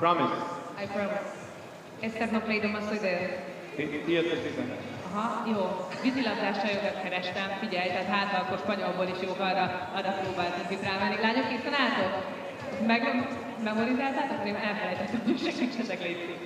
Promise. I promise. Eszternak leírom azt, hogy de... Aha, jó. Vízilabdás csajokat kerestem, figyelj, tehát hát akkor spanyolból is jók, arra próbáltunk itt rámenni. Lányok, készen álltok? Memorizáltátok? Én elfelejtettem, hogy segítsetek, légy.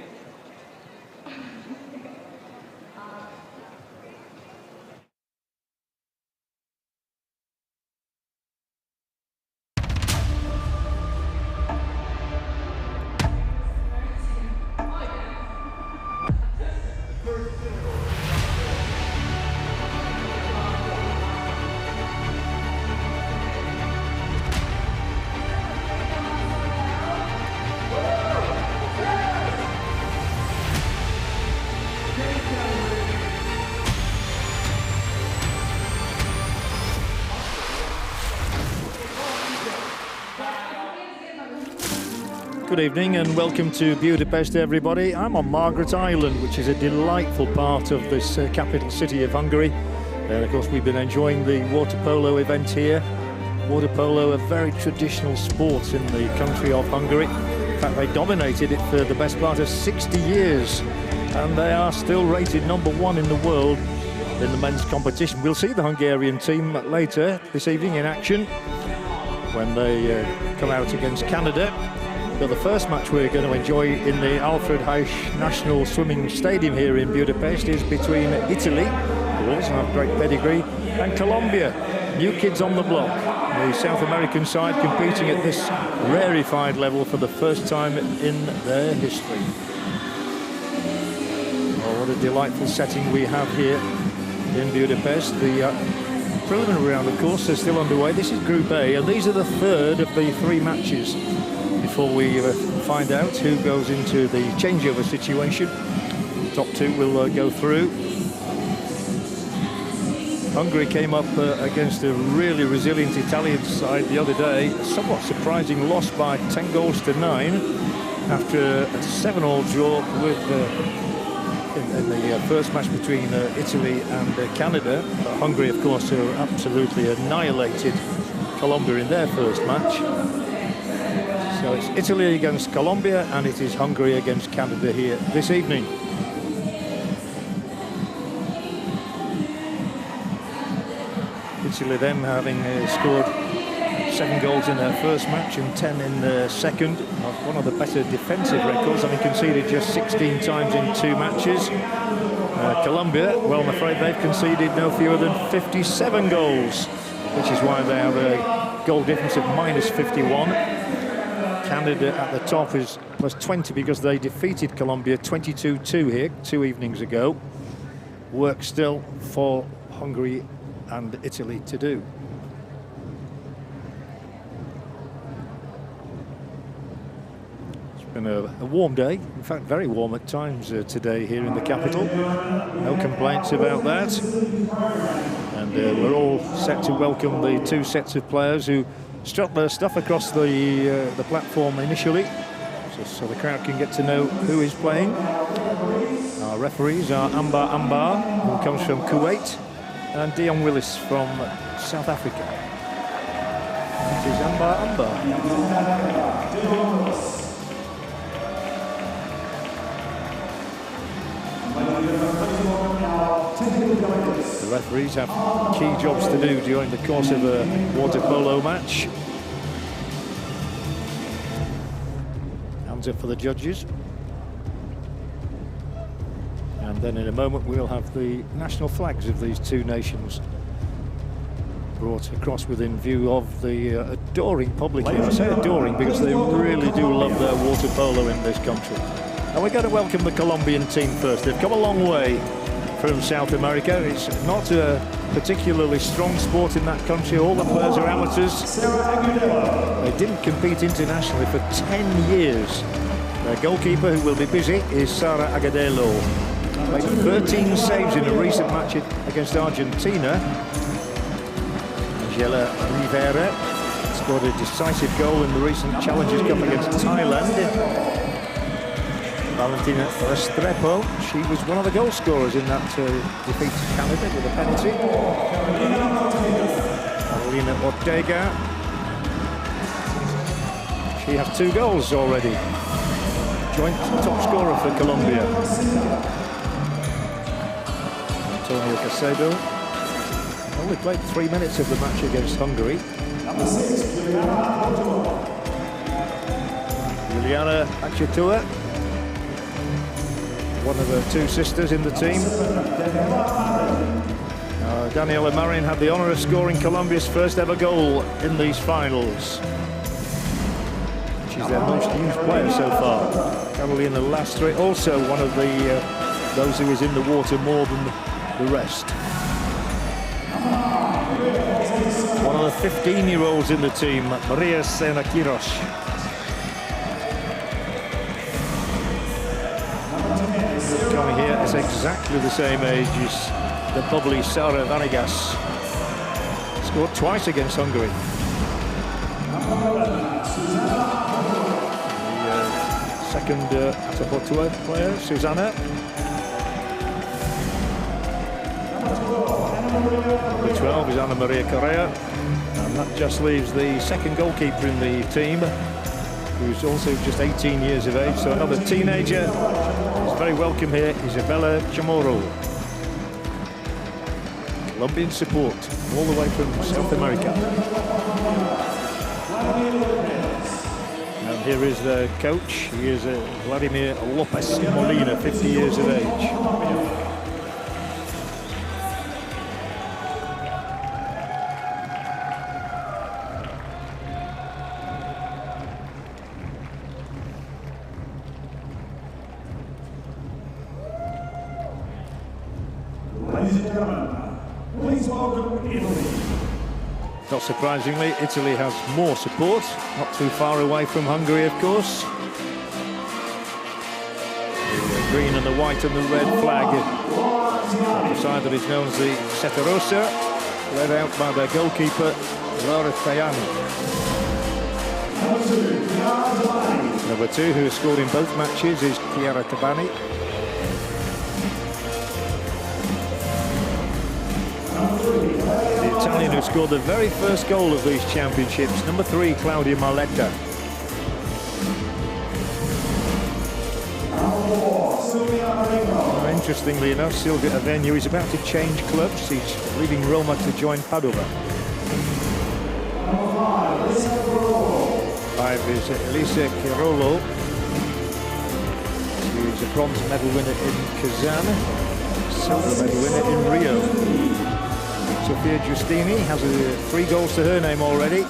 Good evening and welcome to Budapest, everybody. I'm on Margaret Island, which is a delightful part of this capital city of Hungary. And of course, we've been enjoying the water polo event here. Water polo, a very traditional sport in the country of Hungary. In fact, they dominated it for the best part of 60 years. And they are still rated #1 in the world in the men's competition. We'll see the Hungarian team later this evening in action when they come out against Canada. But the first match we're going to enjoy in the Alfred Heisz National Swimming Stadium here in Budapest is between Italy, who also have great pedigree, and Colombia. New kids on the block. The South American side competing at this rarefied level for the first time in their history. Oh, what a delightful setting we have here in Budapest. The preliminary round, of course, is still underway. This is Group A, and these are the third of the 3 matches before we find out who goes into the changeover situation. Top 2 will go through. Hungary came up against a really resilient Italian side the other day. A somewhat surprising loss by 10 goals to 9 after a 7-all draw with in the first match between Italy and Canada. Hungary, of course, absolutely annihilated Colombia in their first match. So it's Italy against Colombia, and it is Hungary against Canada here this evening. Italy then having scored 7 goals in their first match and 10 in their second. One of the better defensive records, having conceded just 16 times in 2 matches. Colombia, well, I'm afraid they've conceded no fewer than 57 goals, which is why they have a goal difference of -51. Canada at the top is +20 because they defeated Colombia 22-2 here 2 evenings ago. Work still for Hungary and Italy to do. It's been a warm day, in fact very warm at times today here in the capital. No complaints about that. And we're all set to welcome the 2 sets of players who struck their stuff across the platform initially, so the crowd can get to know who is playing. Our referees are Ambar, who comes from Kuwait, and Dion Willis from South Africa. This is Ambar. The referees have key jobs to do during the course of a water polo match. Hands up for the judges. And then in a moment we'll have the national flags of these 2 nations brought across within view of the adoring public here. I say adoring because they really do love their water polo in this country. And we're going to welcome the Colombian team first. They've come a long way from South America. It's not a particularly strong sport in that country. All the players are amateurs. They didn't compete internationally for 10 years. Their goalkeeper, who will be busy, is Sara Agudelo. Made 13 saves in a recent match against Argentina. Angela Rivera scored a decisive goal in the recent Challengers Cup against Thailand. Valentina Restrepo, she was one of the goal scorers in that defeat to Canada with a penalty. Carolina Ortega, she has 2 goals already. joint top scorer for Colombia. Antonio Caicedo only played 3 minutes of the match against Hungary. Juliana Achatua, one of her two sisters in the team. Daniela Marin had the honour of scoring Colombia's first ever goal in these finals. She's their most used player so far. Carolina Lastre, also one of those who is in the water more than the rest. One of the 15-year-olds in the team, Maria Sena Quiros. Coming here is exactly the same age as the bubbly Sara Vanegas. Scored twice against Hungary. The second Ataportua player, Susana. Number 12 is Ana Maria Correa. And that just leaves the second goalkeeper in the team, who's also just 18 years of age. So another teenager is very welcome here, Isabella Chamorro. Colombian support all the way from South America. And here is the coach. He is Vladimir Lopez Molina, 50 years of age. Ladies and gentlemen, please welcome Italy. Not surprisingly, Italy has more support, not too far away from Hungary, of course. The green and the white and the red flag on the side that is known as the Seta Rosa, led out by their goalkeeper, Laura Tajani. Number 2, who has scored in both matches, is Chiara Tabani. The Italian who scored the very first goal of these championships, number 3, Claudia Marletta. Interestingly enough, Silvia Avenu is about to change clubs. He's leaving Roma to join Padova. 5 is Elisa Chirolo. She is a bronze medal winner in Kazan, silver medal winner in Rio. Sofia Giustini has 3 goals to her name already.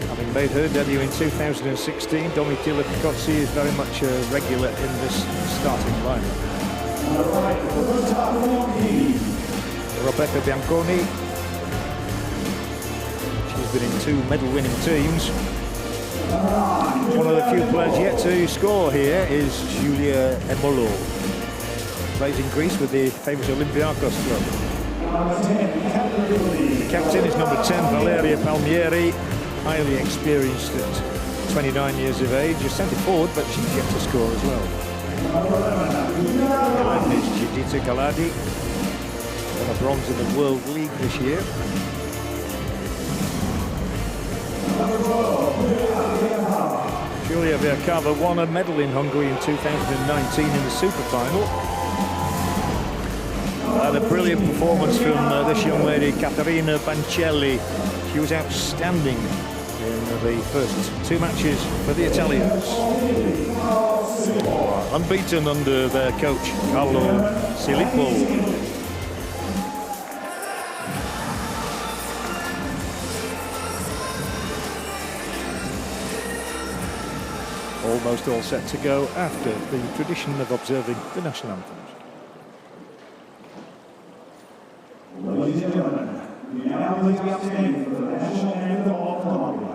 Having made her debut in 2016, Domitila Picozzi is very much a regular in this starting lineup. Roberta Bianconi, she's been in 2 medal-winning teams. One of the few players yet to score here is Julia Emolo. Plays in Greece with the famous Olympiakos club. The captain is number 10, Valeria Palmieri, highly experienced at 29 years of age. A centre forward, but she's yet to score as well. 11 is Giuditta Galadi, won a bronze in the World League this year. Julia Viakava won a medal in Hungary in 2019 in the Super Final. Had a brilliant performance from this young lady, Caterina Bancelli. She was outstanding in the first 2 matches for the Italians. Unbeaten under their coach, Carlo Filippo. Almost all set to go after the tradition of observing the national anthems. Ladies and gentlemen, we now please be standing for the national anthem of Colombia.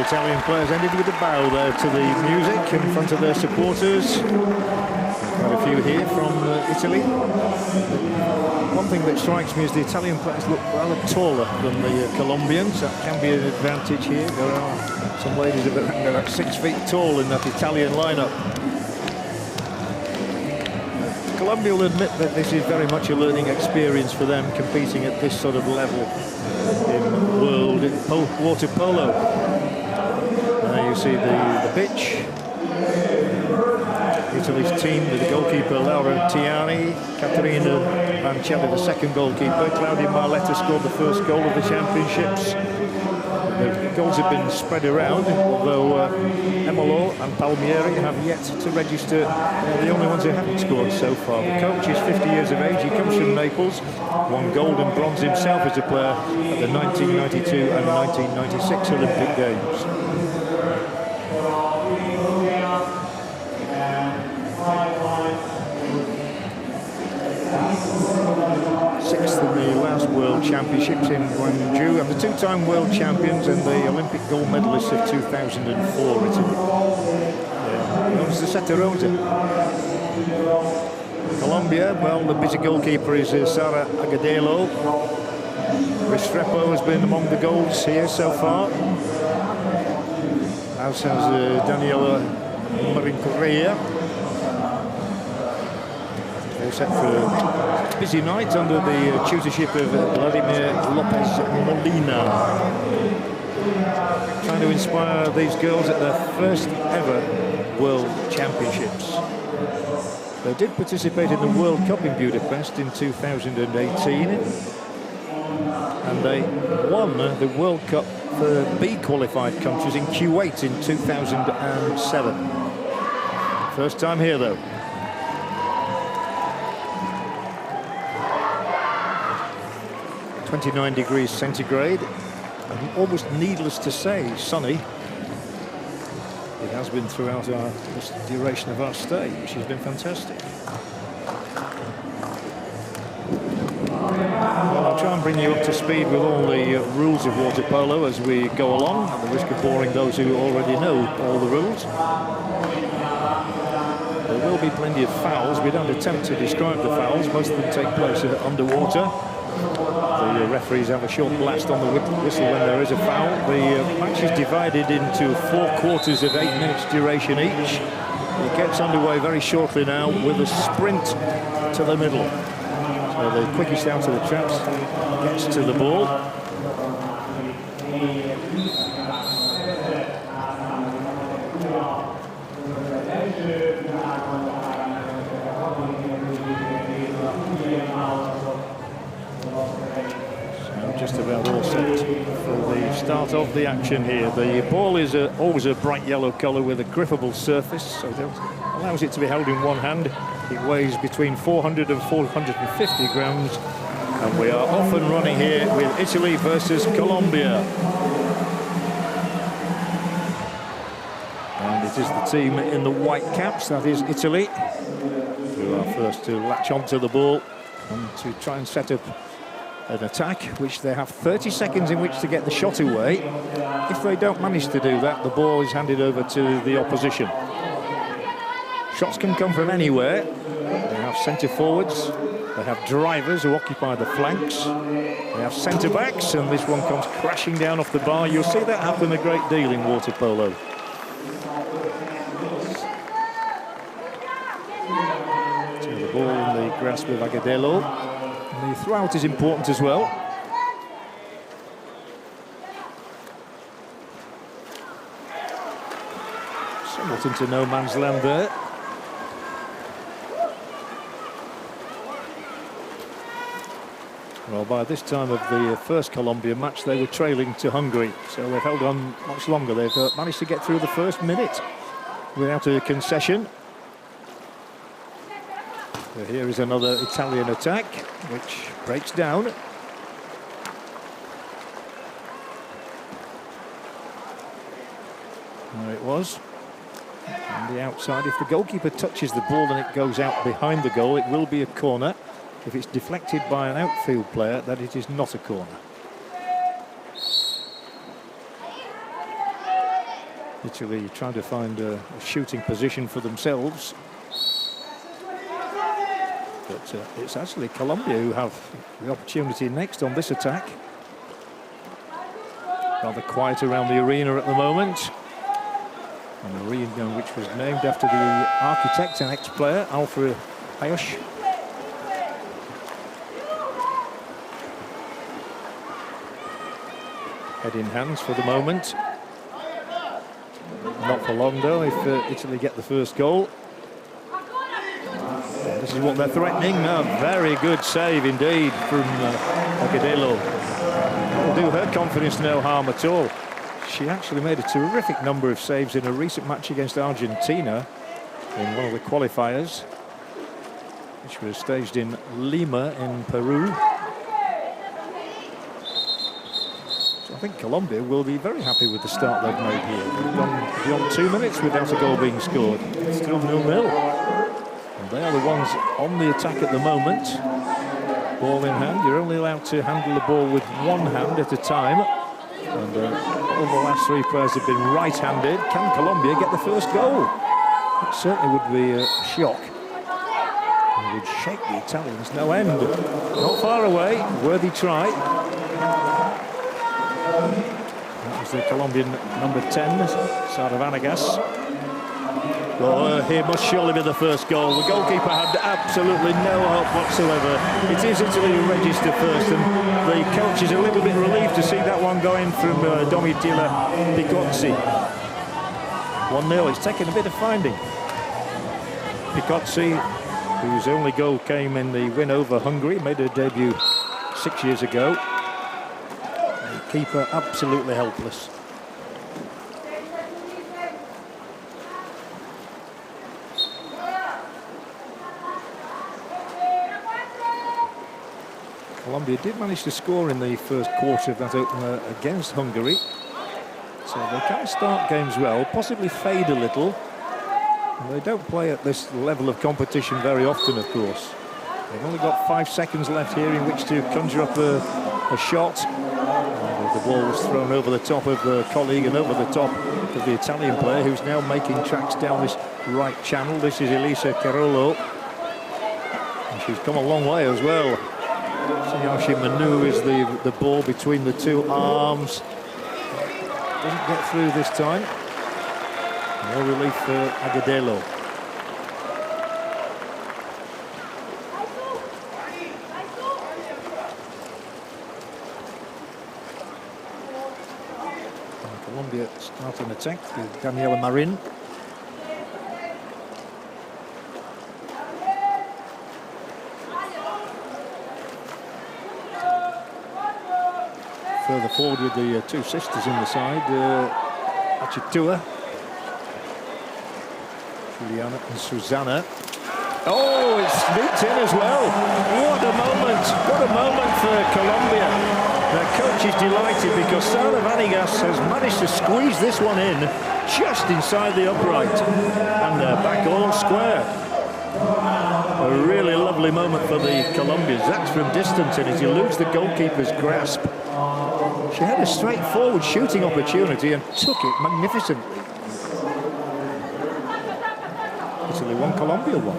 Italian players ended with a bow there to the music in front of their supporters. Quite a few here from Italy. One thing that strikes me is the Italian players look rather taller than the Colombians. That can be an advantage here. There are some ladies that are about 6 feet tall in that Italian lineup. Colombia will admit that this is very much a learning experience for them, competing at this sort of level in world water polo. There you see the pitch. Italy's team with the goalkeeper Laura Tiani, Caterina Vancelli, the second goalkeeper. Claudia Marletta scored the first goal of the championships. The goals have been spread around, although Emolo and Palmieri have yet to register. They're the only ones who haven't scored so far. The coach is 50 years of age. He comes from Naples, won gold and bronze himself as a player at the 1992 and 1996 Olympic Games. Sixth in the last World Championships in Guangzhou, and the two-time World Champions and the Olympic gold medalists of 2004 Italy. Known as the Sette Rosa. Colombia, well, the busy goalkeeper is Sara Agudelo. Restrepo has been among the goals here so far, as has Daniela Marin Correa. All set for a busy night under the tutorship of Vladimir Lopez Molina. Trying to inspire these girls at their first ever World Championships. They did participate in the World Cup in Budapest in 2018. And they won the World Cup for B-qualified countries in Kuwait in 2007. First time here, though. 29 degrees centigrade, and almost needless to say, sunny. It has been throughout the duration of our stay, which has been fantastic. Well, I'll try and bring you up to speed with all the rules of water polo as we go along, at the risk of boring those who already know all the rules. There will be plenty of fouls. We don't attempt to describe the fouls. Most of them take place underwater. The referees have a short blast on the whistle when there is a foul. The match is divided into 4 quarters of 8 minutes duration each. It gets underway very shortly now with a sprint to the middle. So the quickest out of the traps gets to the ball. Just about all set for the start of the action here. The ball is always a bright yellow colour with a grippable surface, so that allows it to be held in one hand. It weighs between 400 and 450 grams, and we are off and running here with Italy versus Colombia. And it is the team in the white caps, that is Italy, who are first to latch onto the ball and to try and set up an attack, which they have 30 seconds in which to get the shot away. If they don't manage to do that, the ball is handed over to the opposition. Shots can come from anywhere. They have centre forwards, they have drivers who occupy the flanks, they have centre backs, and this one comes crashing down off the bar. You'll see that happen a great deal in water polo. So the ball in the grasp of Agudelo. The throw-out is important as well. Somewhat into no man's land there. Well, by this time of the first Colombia match, they were trailing to Hungary, so they've held on much longer. They've managed to get through the first minute without a concession. So here is another Italian attack, which breaks down. There it was. On the outside, if the goalkeeper touches the ball and it goes out behind the goal, it will be a corner. If it's deflected by an outfield player, then it is not a corner. Italy trying to find a shooting position for themselves. But it's actually Colombia who have the opportunity next on this attack. Rather quiet around the arena at the moment. An arena which was named after the architect and ex-player, Alfred Payosh. Head in hands for the moment. Not for long though if Italy get the first goal. This is what they're threatening. A very good save indeed from Agudelo. Will do her confidence no harm at all. She actually made a terrific number of saves in a recent match against Argentina in one of the qualifiers, which was staged in Lima in Peru. So I think Colombia will be very happy with the start they've made here. They've gone beyond 2 minutes without a goal being scored. It's still 0-0. And they are the ones on the attack at the moment. Ball in hand. You're only allowed to handle the ball with one hand at a time. And all the last three players have been right-handed. Can Colombia get the first goal? It certainly would be a shock. It would shake the Italians no end. Not far away. Worthy try. That was the Colombian number 10, Sara Vanegas. Well, here must surely be the first goal. The goalkeeper had absolutely no hope whatsoever. It is Italy who register first, and the coach is a little bit relieved to see that one go in from Domitila Picozzi. 1-0, it's taken a bit of finding. Picozzi, whose only goal came in the win over Hungary, made her debut 6 years ago. The keeper absolutely helpless. Colombia did manage to score in the first quarter of that opener against Hungary. So they can start games well, possibly fade a little. And they don't play at this level of competition very often, of course. They've only got 5 seconds left here in which to conjure up a shot. And the ball was thrown over the top of the colleague and over the top of the Italian player, who's now making tracks down this right channel. This is Elisa Carollo. And she's come a long way as well. See how she manoeuvres the ball between the two arms. Doesn't get through this time. No relief for Agudelo. And Colombia start an attack with Daniela Marin. Further forward with the two sisters in the side, Achitua, Juliana and Susanna. Oh, it's sneaked in as well. What a moment for Colombia. Their coach is delighted because Sara Vanegas has managed to squeeze this one in just inside the upright. And they're back all square. A really lovely moment for the Colombians. That's from distance, and as you lose the goalkeeper's grasp. She had a straightforward shooting opportunity and took it magnificently. Italy won, Colombia won.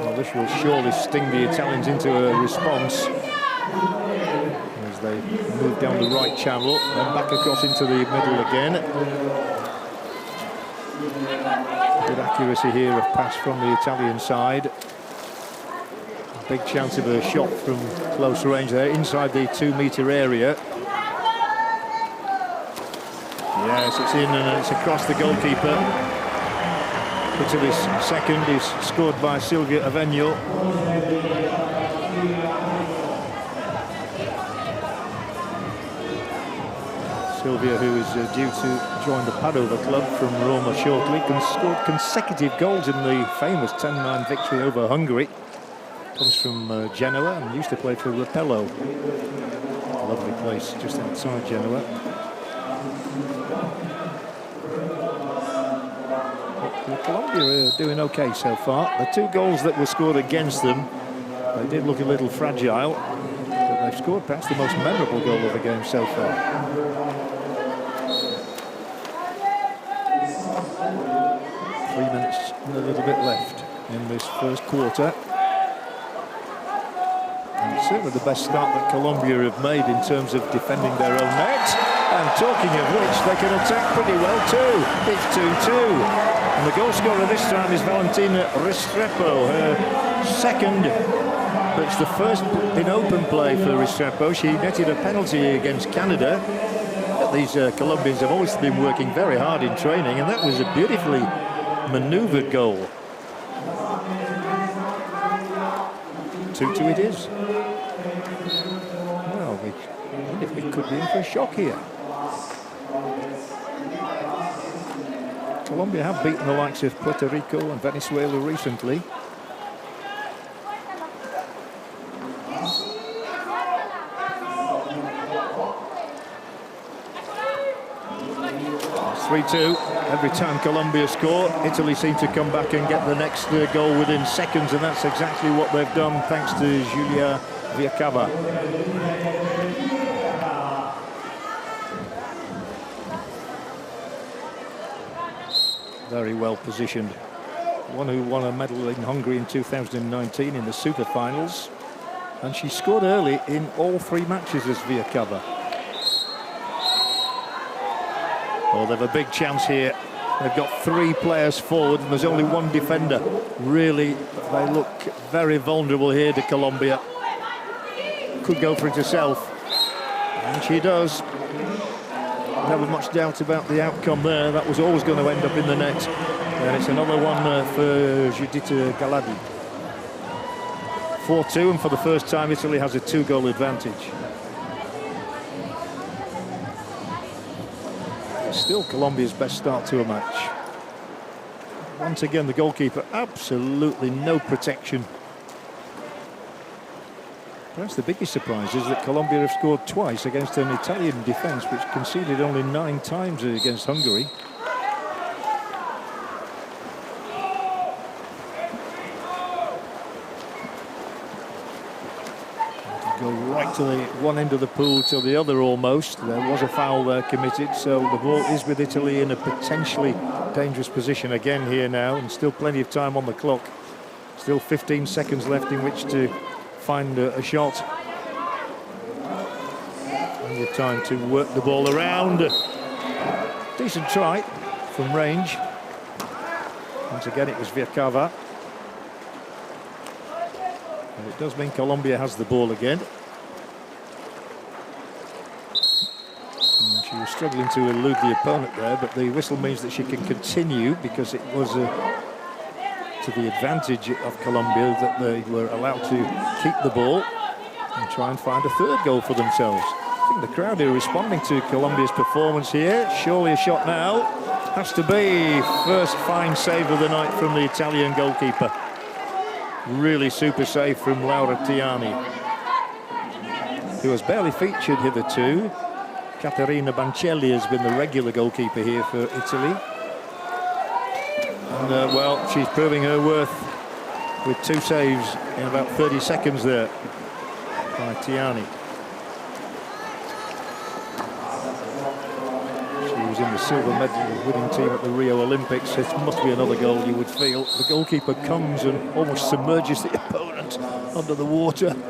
Well, this will surely sting the Italians into a response as they move down the right channel, then back across into the middle again. Good accuracy here of pass from the Italian side. Big chance of a shot from close range there, inside the 2-metre area. Yes, it's in and it's across the goalkeeper. Italy's second is scored by Silvia Avegno. Silvia, who is due to join the Padova club from Roma shortly, scored consecutive goals in the famous 10-9 victory over Hungary. Comes from Genoa and used to play for Rapello. Lovely place just outside Genoa. But Colombia are doing okay so far. The 2 goals that were scored against them, they did look a little fragile, but they've scored perhaps the most memorable goal of the game so far. 3 minutes and a little bit left in this first quarter. And certainly the best start that Colombia have made in terms of defending their own net. And talking of which, they can attack pretty well too. It's 2-2. And the goal scorer this time is Valentina Restrepo, her second. But it's the first in open play for Restrepo. She netted a penalty against Canada. These Colombians have always been working very hard in training, and that was a beautifully manoeuvred goal. 2-2 it is. Well, we could be in for a shock here. Colombia have beaten the likes of Puerto Rico and Venezuela recently. It's 3-2. Every time Colombia score, Italy seem to come back and get the next goal within seconds, and that's exactly what they've done thanks to Julia Viacava. Very well positioned. One who won a medal in Hungary in 2019 in the Super Finals. And she scored early in all 3 matches as Viacava. Oh, they've a big chance here. They've got 3 players forward and there's only 1 defender. Really, they look very vulnerable here to Colombia. Could go for it herself. And she does. Never much doubt about the outcome there. That was always going to end up in the net. And it's another one for Judita Galadi. 4-2, and for the first time Italy has a 2-goal advantage. It's still Colombia's best start to a match. Once again, the goalkeeper, absolutely no protection. Perhaps the biggest surprise is that Colombia have scored twice against an Italian defence which conceded only 9 times against Hungary. Go right to the one end of the pool to the other almost. There was a foul there committed, so the ball is with Italy in a potentially dangerous position again here now, and still plenty of time on the clock. Still 15 seconds left in which to find a shot. Plenty of time to work the ball around. Decent try from range. Once again, it was Viacava. And it does mean Colombia has the ball again. And she was struggling to elude the opponent there, but the whistle means that she can continue because it was to the advantage of Colombia that they were allowed to keep the ball and try and find a 3rd goal for themselves. I think the crowd are responding to Colombia's performance here. Surely a shot now. Has to be. First fine save of the night from the Italian goalkeeper. Really super save from Laura Tiani, who has barely featured hitherto. Caterina Bancelli has been the regular goalkeeper here for Italy. And, well, she's proving her worth with 2 saves in about 30 seconds there by Tiani. She was in the silver medal winning team at the Rio Olympics. It must be another goal, you would feel. The goalkeeper comes and almost submerges the opponent under the water. And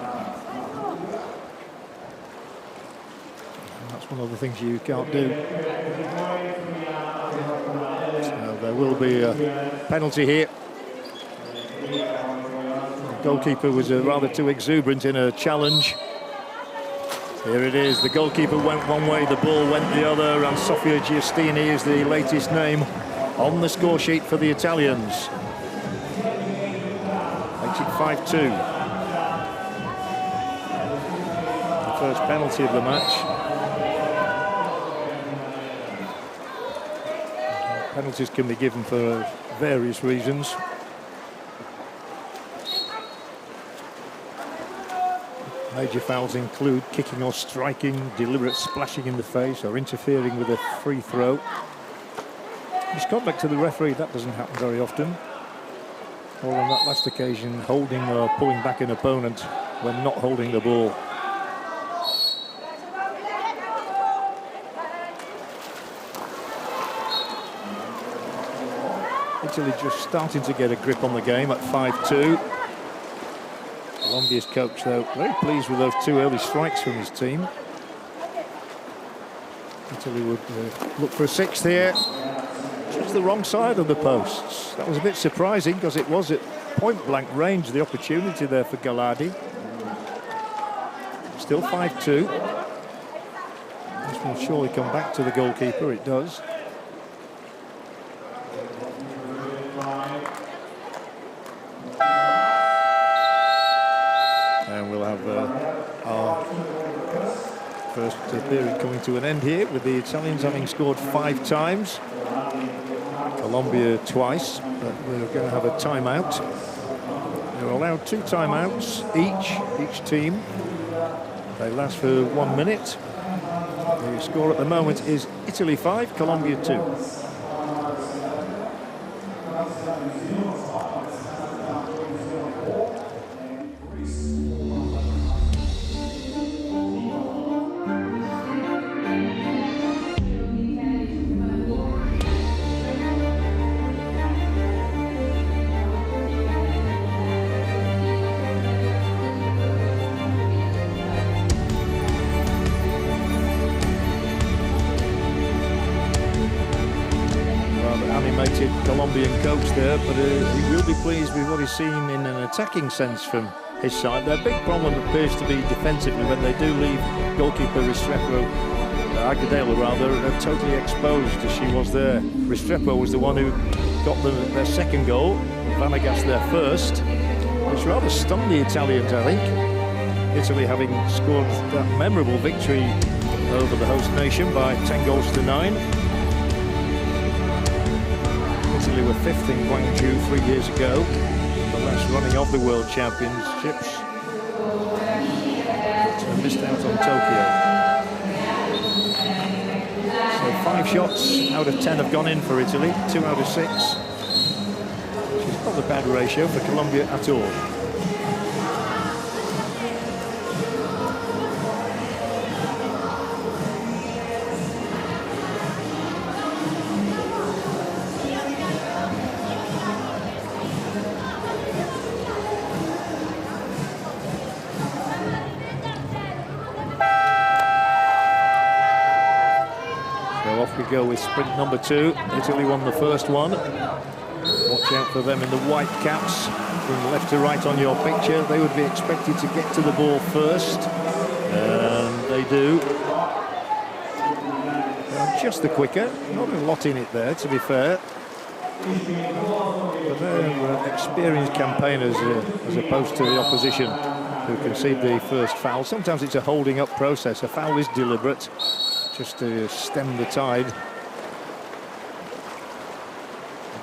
that's one of the things you can't do. There will be a penalty here. The goalkeeper was rather too exuberant in a challenge. Here it is. The goalkeeper went one way, the ball went the other, and Sofia Giustini is the latest name on the score sheet for the Italians. Makes it 5-2. The first penalty of the match. Penalties can be given for various reasons. Major fouls include kicking or striking, deliberate splashing in the face, or interfering with a free throw. Misconduct to the referee, that doesn't happen very often. Or on that last occasion, holding or pulling back an opponent when not holding the ball. Italy just starting to get a grip on the game at 5-2. Colombia's coach, though, very pleased with those 2 early strikes from his team. Italy would look for a 6th here. Just the wrong side of the posts. That was a bit surprising because it was at point-blank range, the opportunity there for Gallardi. Still 5-2. This will surely come back to the goalkeeper, it does. And we'll have our first period coming to an end here with the Italians having scored 5 times. Colombia twice, but we're going to have a timeout. They're allowed 2 timeouts each team. They last for 1 minute. The score at the moment is Italy 5, Colombia 2. Colombian coach there, but he will be pleased with what he's seen in an attacking sense from his side. Their big problem appears to be defensively when they do leave goalkeeper Agudelo totally exposed as she was there. Restrepo was the one who got their second goal, Vanegas their first, which rather stunned the Italians, I think. Italy having scored that memorable victory over the host nation by 10-9. Italy were 5th in Guangzhou 3 years ago, the last running of the World Championships. So missed out on Tokyo. So 5 shots out of 10 have gone in for Italy, 2 out of 6. Which is not a bad ratio for Colombia at all. Go with sprint number 2. Italy won the first one. Watch out for them in the white caps from left to right on your picture. They would be expected to get to the ball first, and they do. They're just the quicker, not a lot in it there, to be fair, but they're experienced campaigners as opposed to the opposition who concede the first foul. Sometimes it's a holding up process. A foul is deliberate, just to stem the tide.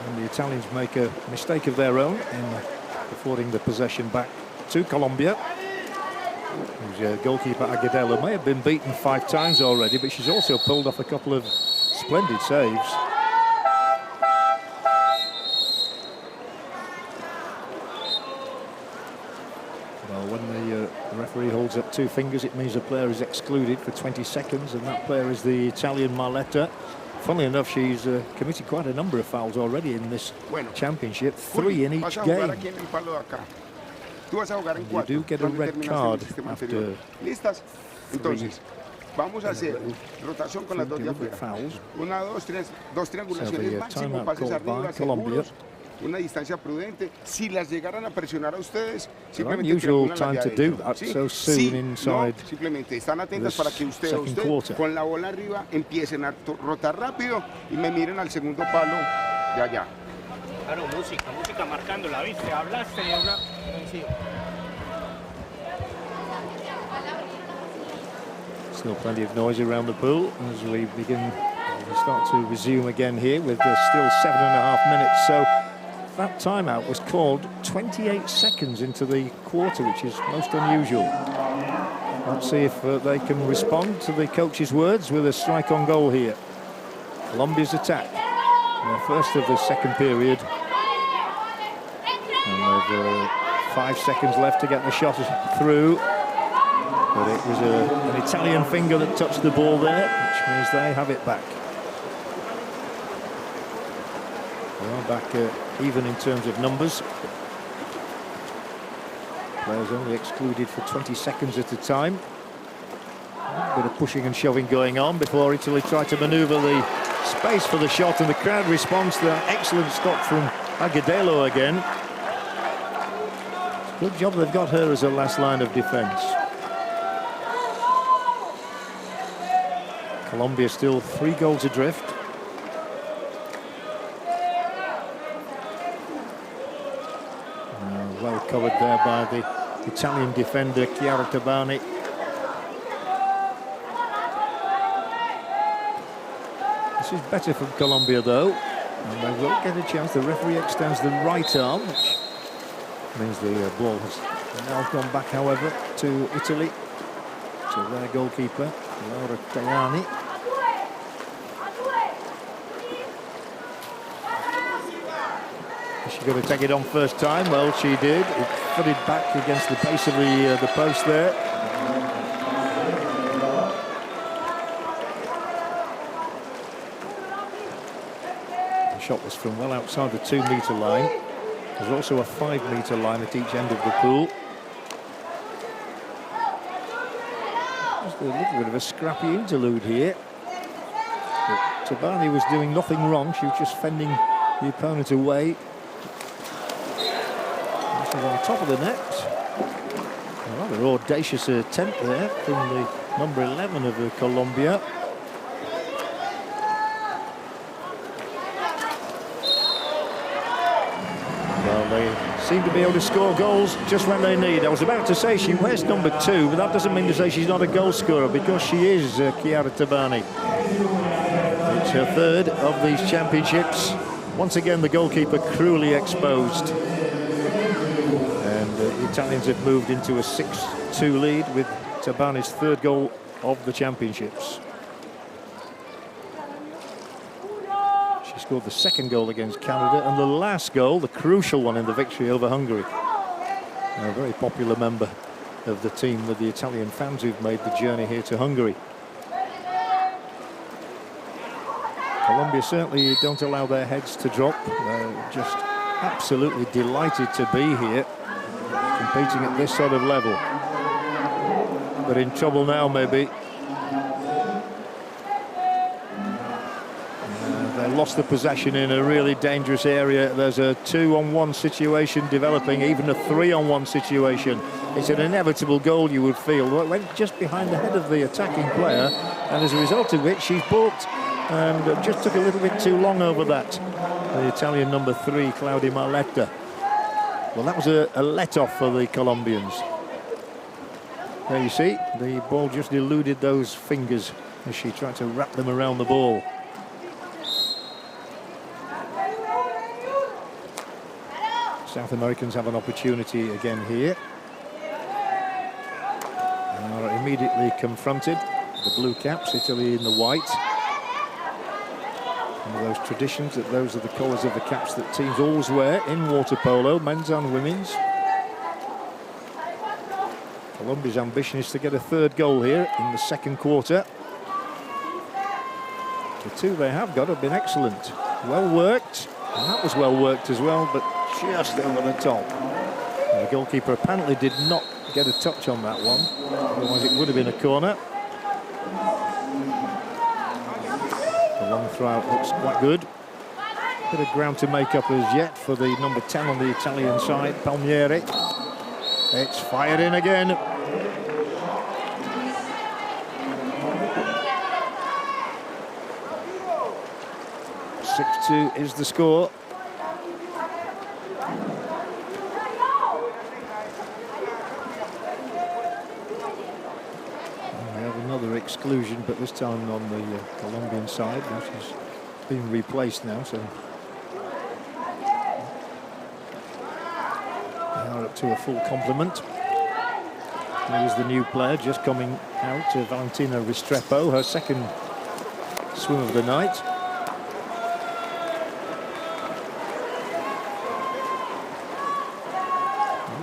And the Italians make a mistake of their own in affording the possession back to Colombia. Whose goalkeeper Agudelo may have been beaten 5 times already, but she's also pulled off a couple of splendid saves. Well, when the referee holds up 2 fingers, it means the player is excluded for 20 seconds, and that player is the Italian Marletta. Funnily enough, she's committed quite a number of fouls already in this championship, 3 in each game. And you do get a red card after 3 Vamos a hacer rotación con las dos de afuera. 1, 2, 3, 2 triangulaciones máximo, pases arriba, seguros, una distancia prudente. Si las llegaran a presionar a ustedes, simplemente triangulan la de adentro. Sí, no, simplemente están atentas para que usted con la bola arriba empiecen a rotar rápido y me miren al segundo palo de allá. Claro, música marcando, ¿la viste? Hablaste de una... Sí. Still plenty of noise around the pool as we start to resume again here with still 7.5 minutes. So that timeout was called 28 seconds into the quarter, which is most unusual. Let's see if they can respond to the coach's words with a strike on goal here. Colombia's attack, the first of the second period. And with 5 seconds left to get the shot through. But it was an Italian finger that touched the ball there, which means they have it back. Well, back even in terms of numbers. Players only excluded for 20 seconds at a time. A bit of pushing and shoving going on before Italy try to manoeuvre the space for the shot, and the crowd responds to that excellent stop from Agudelo again. Good job they've got her as a last line of defence. Colombia still 3 goals adrift. Well covered there by the Italian defender Chiara Tabani. This is better from Colombia though, and they will get a chance. The referee extends the right arm, which means the ball has now gone back, however, to Italy, to their goalkeeper, Laura Tajani. Is she going to take it on first time? Well, she did. It footed back against the base of the post there. The shot was from well outside the 2-metre line. There's also a 5-metre line at each end of the pool. Just a little bit of a scrappy interlude here. But Tabani was doing nothing wrong. She was just fending the opponent away. She's on top of the net. A rather audacious attempt there from the number 11 of Colombia. Well, they seem to be able to score goals just when they need. I was about to say she wears number 2, but that doesn't mean to say she's not a goal scorer, because she is, Chiara Tabani. It's her 3rd of these championships. Once again, the goalkeeper cruelly exposed. And the Italians have moved into a 6-2 lead with Tabani's 3rd goal of the championships. She scored the 2nd goal against Canada, and the last goal, the crucial one in the victory over Hungary. A very popular member of the team with the Italian fans who've made the journey here to Hungary. Colombia certainly don't allow their heads to drop. They're just absolutely delighted to be here, competing at this sort of level. But in trouble now, maybe. They lost the possession in a really dangerous area. There's a 2-on-1 situation developing, even a 3-on-1 situation. It's an inevitable goal, you would feel. It went just behind the head of the attacking player, and as a result of which, she's balked and just took a little bit too long over that. The Italian number 3, Claudia Marletta. Well, that was a let-off for the Colombians. There you see, the ball just eluded those fingers as she tried to wrap them around the ball. South Americans have an opportunity again here. And are immediately confronted. The blue caps, Italy in the white. One of those traditions that those are the colours of the caps that teams always wear in water polo, men's and women's. Colombia's ambition is to get a 3rd goal here in the 2nd quarter. The 2 they have got have been excellent. Well worked, and that was well worked as well, but just over the top. And the goalkeeper apparently did not get a touch on that one, otherwise it would have been a corner. The long throw out looks quite good. Bit of ground to make up as yet for the number 10 on the Italian side, Palmieri. It's fired in again. 6-2 is the score. We have another exclusion, but this time on the Colombian side, which has been replaced now, so they are up to a full complement. Here's the new player just coming out, Valentina Restrepo, her 2nd swim of the night.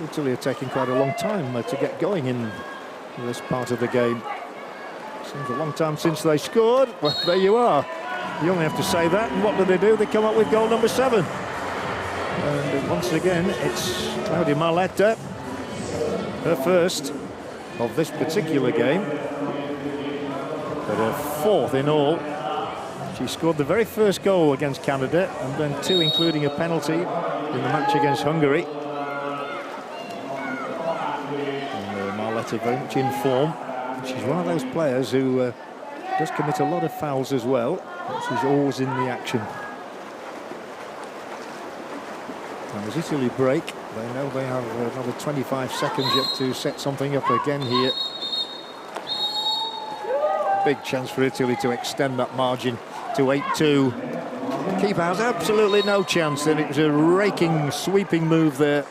Italy are taking quite a long time to get going in this part of the game. Seems a long time since they scored. Well, there you are. You only have to say that, and what do? They come up with goal number 7. And once again, it's Claudia Marletta, her first of this particular game, but her fourth in all. She scored the very first goal against Canada, and then 2, including a penalty in the match against Hungary. And Marletta very much in form. She's one of those players who does commit a lot of fouls as well. She's always in the action. And as Italy break, they know they have another 25 seconds yet to set something up again here. Big chance for Italy to extend that margin to 8-2. Keeper has absolutely no chance, and it was a raking, sweeping move there.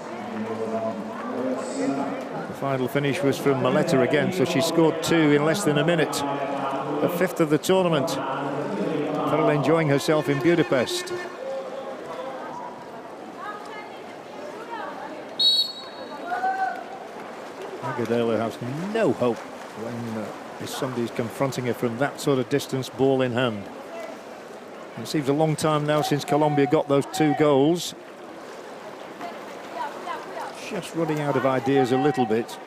The final finish was from Marletta again, so she scored 2 in less than a minute. The 5th of the tournament. Thoroughly enjoying herself in Budapest. Agudelo has no hope when somebody's confronting her from that sort of distance, ball in hand. It seems a long time now since Colombia got those 2 goals. Just running out of ideas a little bit.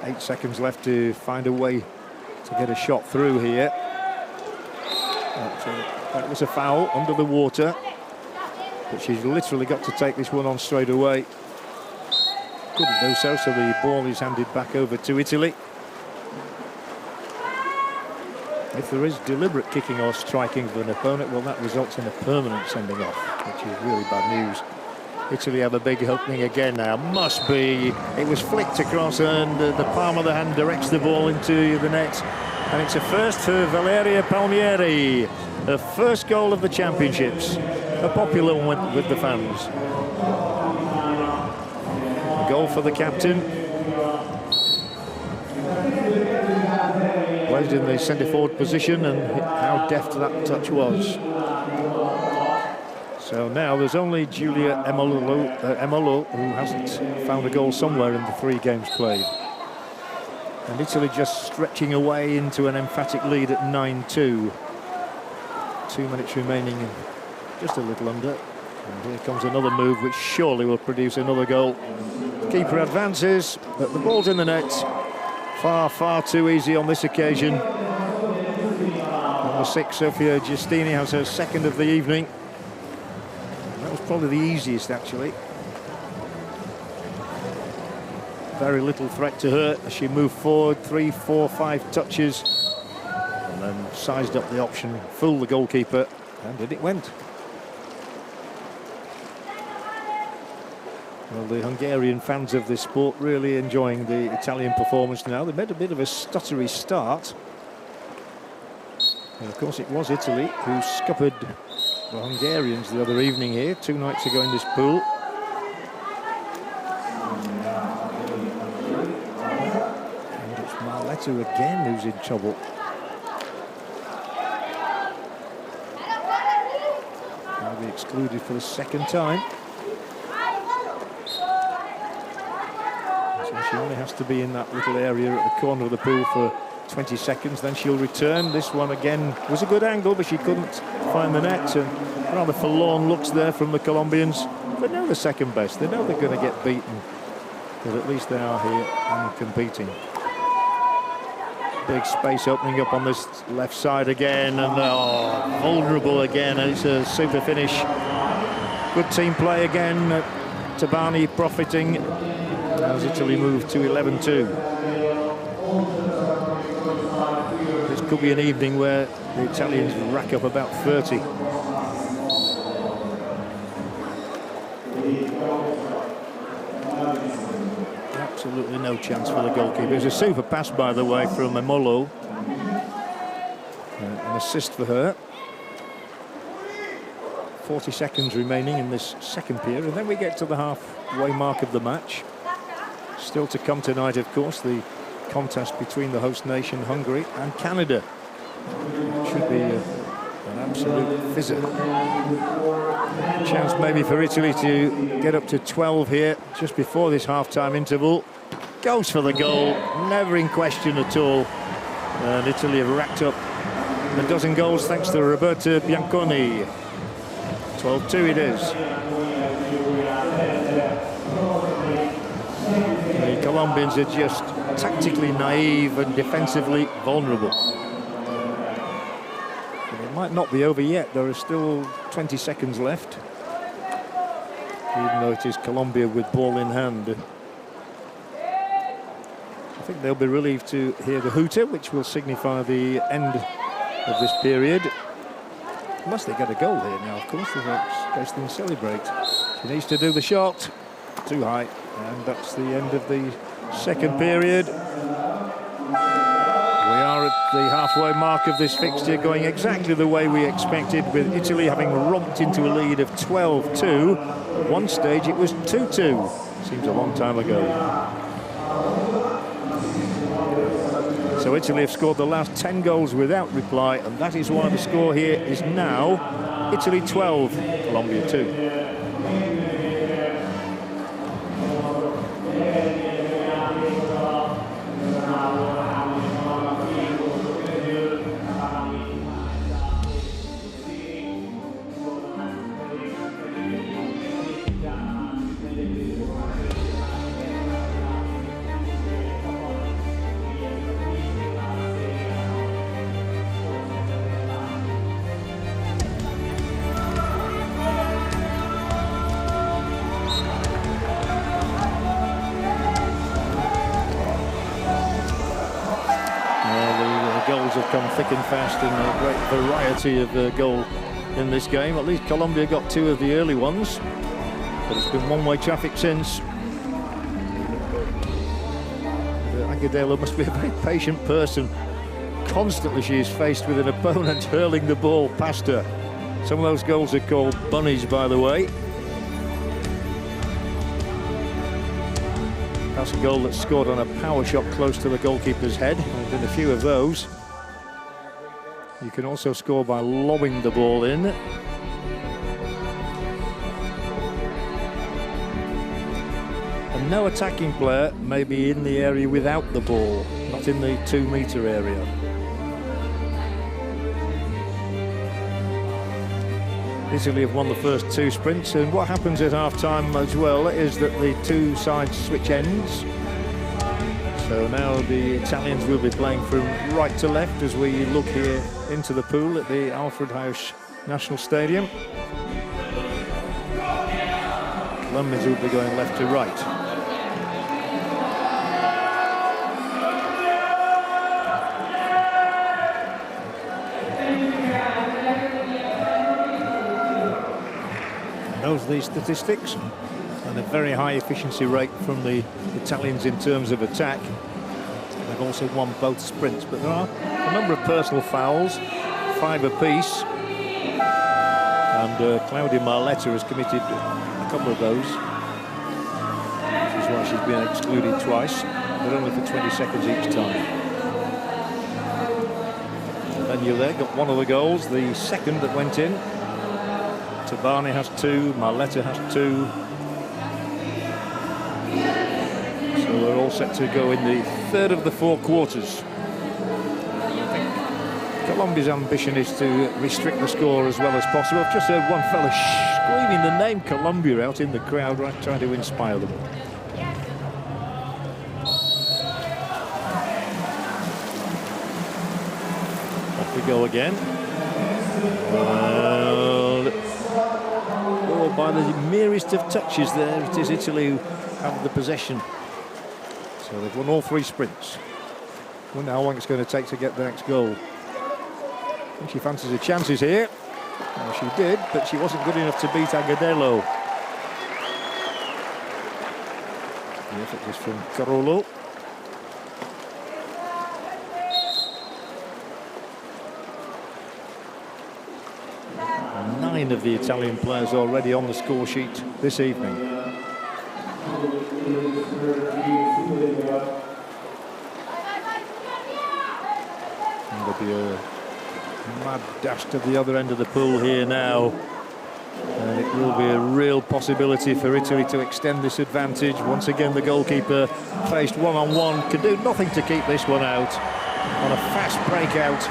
Eight seconds left to find a way to get a shot through here. That was a foul under the water, but she's literally got to take this one on straight away. Couldn't do so, so the ball is handed back over to Italy. If there is deliberate kicking or striking of an opponent, well, that results in a permanent sending off, which is really bad news. Italy have a big opening again now. Must be. It was flicked across, and the palm of the hand directs the ball into the net. And it's a first for Valeria Palmieri. Her first goal of the championships. A popular one with the fans. A goal for the captain. Plays in the centre-forward position, and how deft that touch was. So now there's only Giulia Emolo who hasn't found a goal somewhere in the 3 games played. And Italy just stretching away into an emphatic lead at 9-2. 2 minutes remaining, just a little under. And here comes another move which surely will produce another goal. Keeper advances, but the ball's in the net. Far, far too easy on this occasion. Number 6, Sofia Giustini, has her second of the evening. That was probably the easiest, actually. Very little threat to her as she moved forward, 3, 4, 5 touches, and then sized up the option, fooled the goalkeeper, and in it went. Well, the Hungarian fans of this sport really enjoying the Italian performance now. They made a bit of a stuttery start. And of course it was Italy who scuppered the Hungarians the other evening here, 2 nights ago in this pool. And it's Marletta again who's in trouble. Now be excluded for the 2nd time. She only has to be in that little area at the corner of the pool for 20 seconds, then she'll return. This one again was a good angle, but she couldn't find the net, and rather forlorn looks there from the Colombians. But now they're second best. They know they're going to get beaten, but at least they are here and competing. Big space opening up on this left side again, and vulnerable again, and it's a super finish. Good team play again. Tabani profiting as Italy move to 11-2. This could be an evening where the Italians rack up about 30. Absolutely no chance for the goalkeeper. It was a super pass, by the way, from Emolo. An assist for her. 40 seconds remaining in this 2nd period, and then we get to the halfway mark of the match. Still to come tonight, of course, the contest between the host nation, Hungary, and Canada. It should be an absolute fizzer. Chance maybe for Italy to get up to 12 here, just before this half-time interval. Goes for the goal, never in question at all. And Italy have racked up a dozen goals thanks to Roberto Bianconi. 12-2 it is. The Colombians are just tactically naive and defensively vulnerable. But it might not be over yet. There are still 20 seconds left, even though it is Colombia with ball in hand. I think they'll be relieved to hear the hooter, which will signify the end of this period. Unless they get a goal here now, of course, in case they celebrate. He needs to do the shot. Too high. And that's the end of the second period. We are at the halfway mark of this fixture, going exactly the way we expected, with Italy having romped into a lead of 12-2. At one stage it was 2-2. Seems a long time ago. So Italy have scored the last 10 goals without reply, and that is why the score here is now Italy 12, Colombia 2. Have come thick and fast in a great variety of goal in this game. At least Colombia got 2 of the early ones, but it's been one-way traffic since. Agudelo must be a very patient person. Constantly she is faced with an opponent hurling the ball past her. Some of those goals are called bunnies, by the way. That's a goal that's scored on a power shot close to the goalkeeper's head. There's been a few of those. You can also score by lobbing the ball in. And no attacking player may be in the area without the ball, not in the 2-metre area. Italy have won the first 2 sprints, and what happens at half-time as well is that the 2 sides switch ends. So now the Italians will be playing from right to left as we look here into the pool at the Alfred House National Stadium. Colombians will be going left to right. Those are the statistics, and a very high efficiency rate from the Italians in terms of attack. They've also won both sprints, but there are a number of personal fouls, 5 apiece, and Claudia Marletta has committed a couple of those, which is why she's been excluded twice, but only for 20 seconds each time. And then you there got one of the goals, the second that went in. Tabani has 2, Marletta has 2. So we're all set to go in the third of the 4 quarters. I think Colombia's ambition is to restrict the score as well as possible. I've just heard one fella screaming the name Colombia out in the crowd, right, trying to inspire them. Off we go again. By the merest of touches there, it is Italy who have the possession. So they've won all 3 sprints. Wonder how long it's going to take to get the next goal. I think she fancies her chances here. Well, she did, but she wasn't good enough to beat Agudelo. The effort was from Carollo. Of the Italian players already on the score sheet this evening. And there'll be a mad dash to the other end of the pool here now, and it will be a real possibility for Italy to extend this advantage. Once again, the goalkeeper faced one-on-one, can do nothing to keep this one out. On a fast breakout,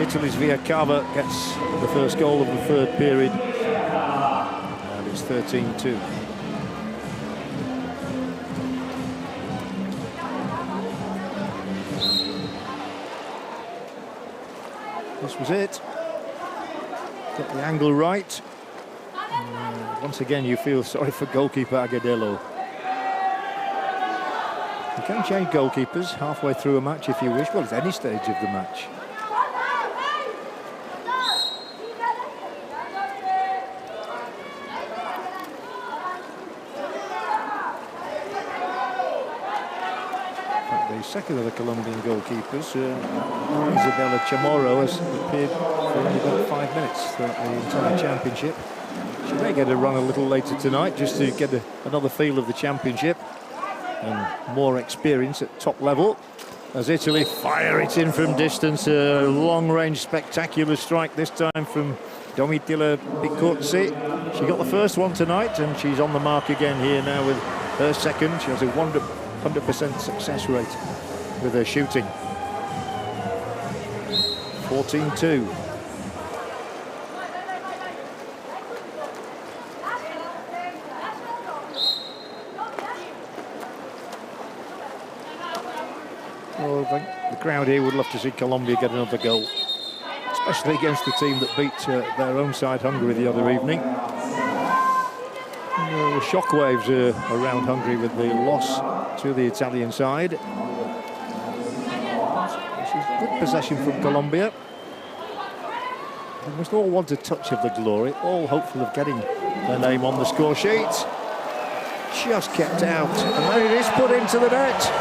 Italy's Via Cava gets the first goal of the third period. And it's 13-2. This was it. Got the angle right. Once again, you feel sorry for goalkeeper Agudelo. You can change goalkeepers halfway through a match if you wish. Well, at any stage of the match. The second of the Colombian goalkeepers, Isabella Chamorro, has appeared for only about 5 minutes throughout the entire championship. She may get a run a little later tonight just to get another feel of the championship and more experience at top level. As Italy fire it in from distance, a long-range spectacular strike this time from Domitilla Picozzi. She got the first one tonight and she's on the mark again here now with her second. She has a 100% success rate with her shooting. 14-2. Well, I think the crowd here would love to see Colombia get another goal, especially against the team that beat their own side, Hungary, the other evening. The shockwaves around Hungary with the loss to the Italian side. This is good possession from Colombia. They must all want a touch of the glory, all hopeful of getting their name on the score sheet. Just kept out, and there it is, put into the net.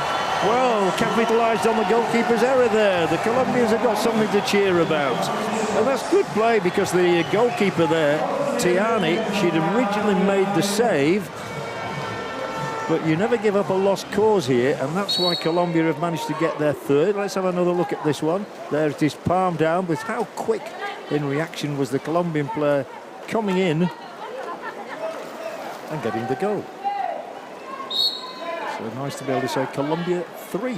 Well, capitalised on the goalkeeper's error there. The Colombians have got something to cheer about. And that's good play because the goalkeeper there, Tiani, she'd originally made the save. But you never give up a lost cause here, and that's why Colombia have managed to get their third. Let's have another look at this one. There it is, palm down, but how quick in reaction was the Colombian player coming in and getting the goal. So nice to be able to say Colombia 3.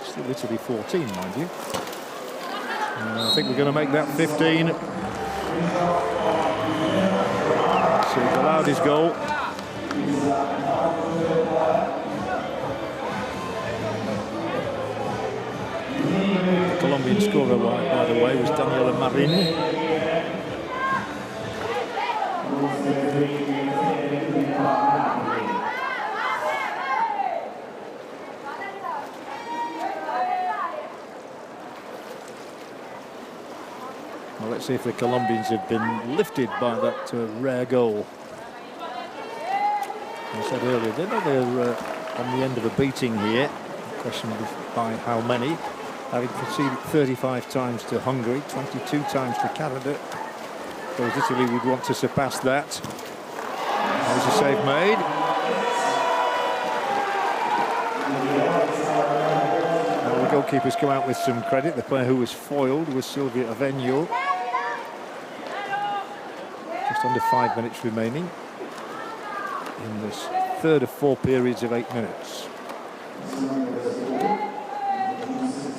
Still Italy 14, mind you. And I think we're going to make that 15. So he allowed his goal. The Colombian scorer, by the way, was Daniela Marin. Well, let's see if the Colombians have been lifted by that rare goal. I said earlier, they know they're on the end of a beating here. Question by how many. Having conceded 35 times to Hungary, 22 times to Canada. Whereas Italy would want to surpass that. There's a save made. Now the goalkeepers come out with some credit. The player who was foiled was Silvia Avenio. Just under 5 minutes remaining in this third of 4 periods of 8 minutes.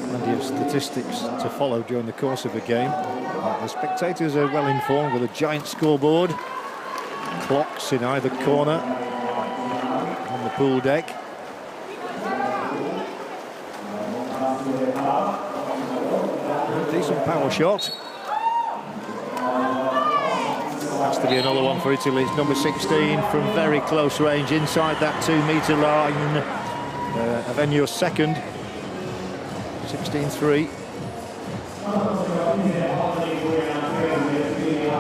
Plenty of statistics to follow during the course of a game. The spectators are well informed with a giant scoreboard, clocks in either corner on the pool deck. Decent power shot. Has to be another one for Italy. It's number 16 from very close range inside that 2-metre line. Avenio's second. 16-3.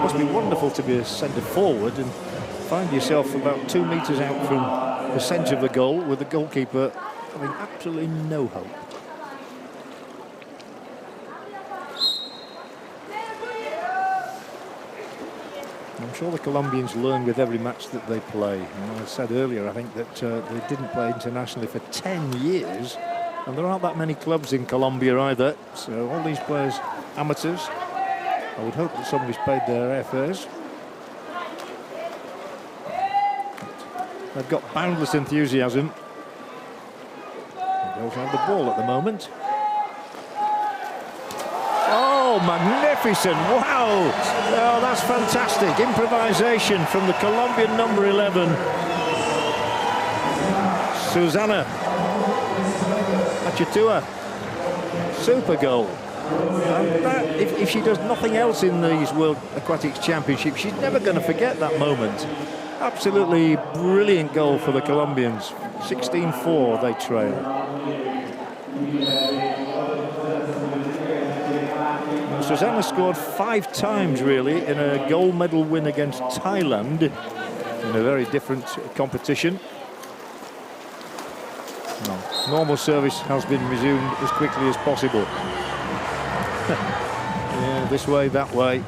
Must be wonderful to be a centre forward and find yourself about 2 metres out from the centre of the goal with the goalkeeper having absolutely no hope. I'm sure the Colombians learn with every match that they play. And I said earlier, I think that they didn't play internationally for 10 years. And there aren't that many clubs in Colombia either. So all these players, amateurs. I would hope that somebody's paid their airfares. They've got boundless enthusiasm. They also have the ball at the moment. Oh, Oh, magnificent. Wow. Oh, that's fantastic. Improvisation from the Colombian number 11. Susana Achitua. Super goal. And that, if she does nothing else in these World Aquatics Championships, she's never going to forget that moment. Absolutely brilliant goal for the Colombians. 16-4 they trail. Now, Susana scored 5 times really in a gold medal win against Thailand in a very different competition. No, normal service has been resumed as quickly as possible. Yeah, this way, that way,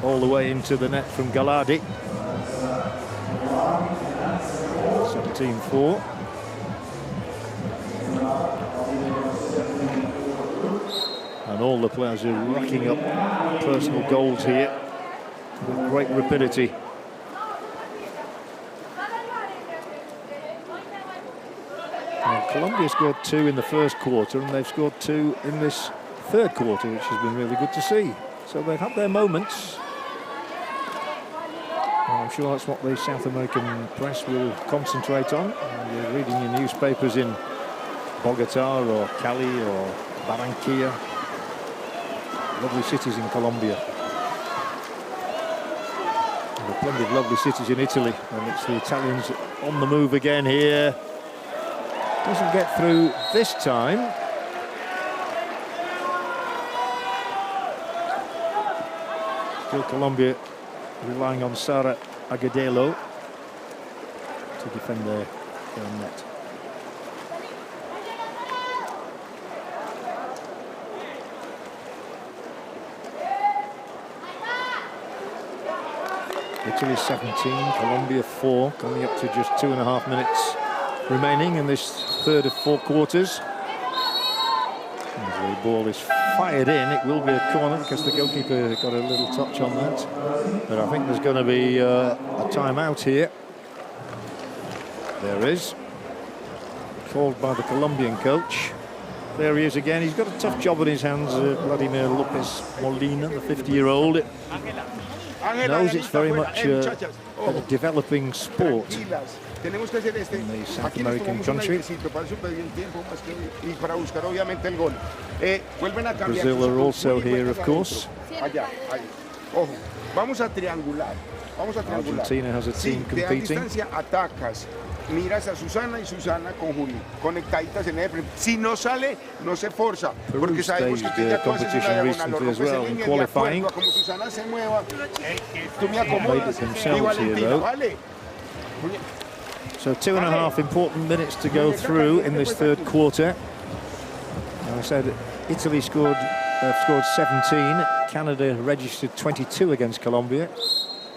all the way into the net from Gallardi. 17-4. And all the players are racking up personal goals here with great rapidity. Now, Colombia scored 2 in the first quarter, and they've scored 2 in this third quarter, which has been really good to see. So they've had their moments. And I'm sure that's what the South American press will concentrate on. You're reading your newspapers in Bogota or Cali or Barranquilla. Lovely cities in Colombia. And there are plenty of lovely cities in Italy. And it's the Italians on the move again here. Doesn't get through this time. Still Colombia relying on Sara Agudelo to defend their net. Italy 17, Colombia 4, coming up to just 2.5 minutes remaining in this third of 4 quarters. As the ball is fired in, it will be a corner because the goalkeeper got a little touch on that. But I think there's going to be a timeout here. There is. Called by the Colombian coach. There he is again. He's got a tough job on his hands, Vladimir Lopez Molina, the 50-year-old. Knows it's very much a developing sport in the South American country. Brazil are also here, of course. Argentina has a team competing. Miras a Susana y Susana con Juli, conectaditas en el. Si no sale, no se forza, porque sabemos que ya tú haces una diagonal, lo rompes en línea de acuerdo a como Susana se mueva, tú me acomodas, igual el tiro, ¿vale? So 2.5 important minutes to go through in this third quarter. And I said Italy scored 17, Canada registered 22 against Colombia,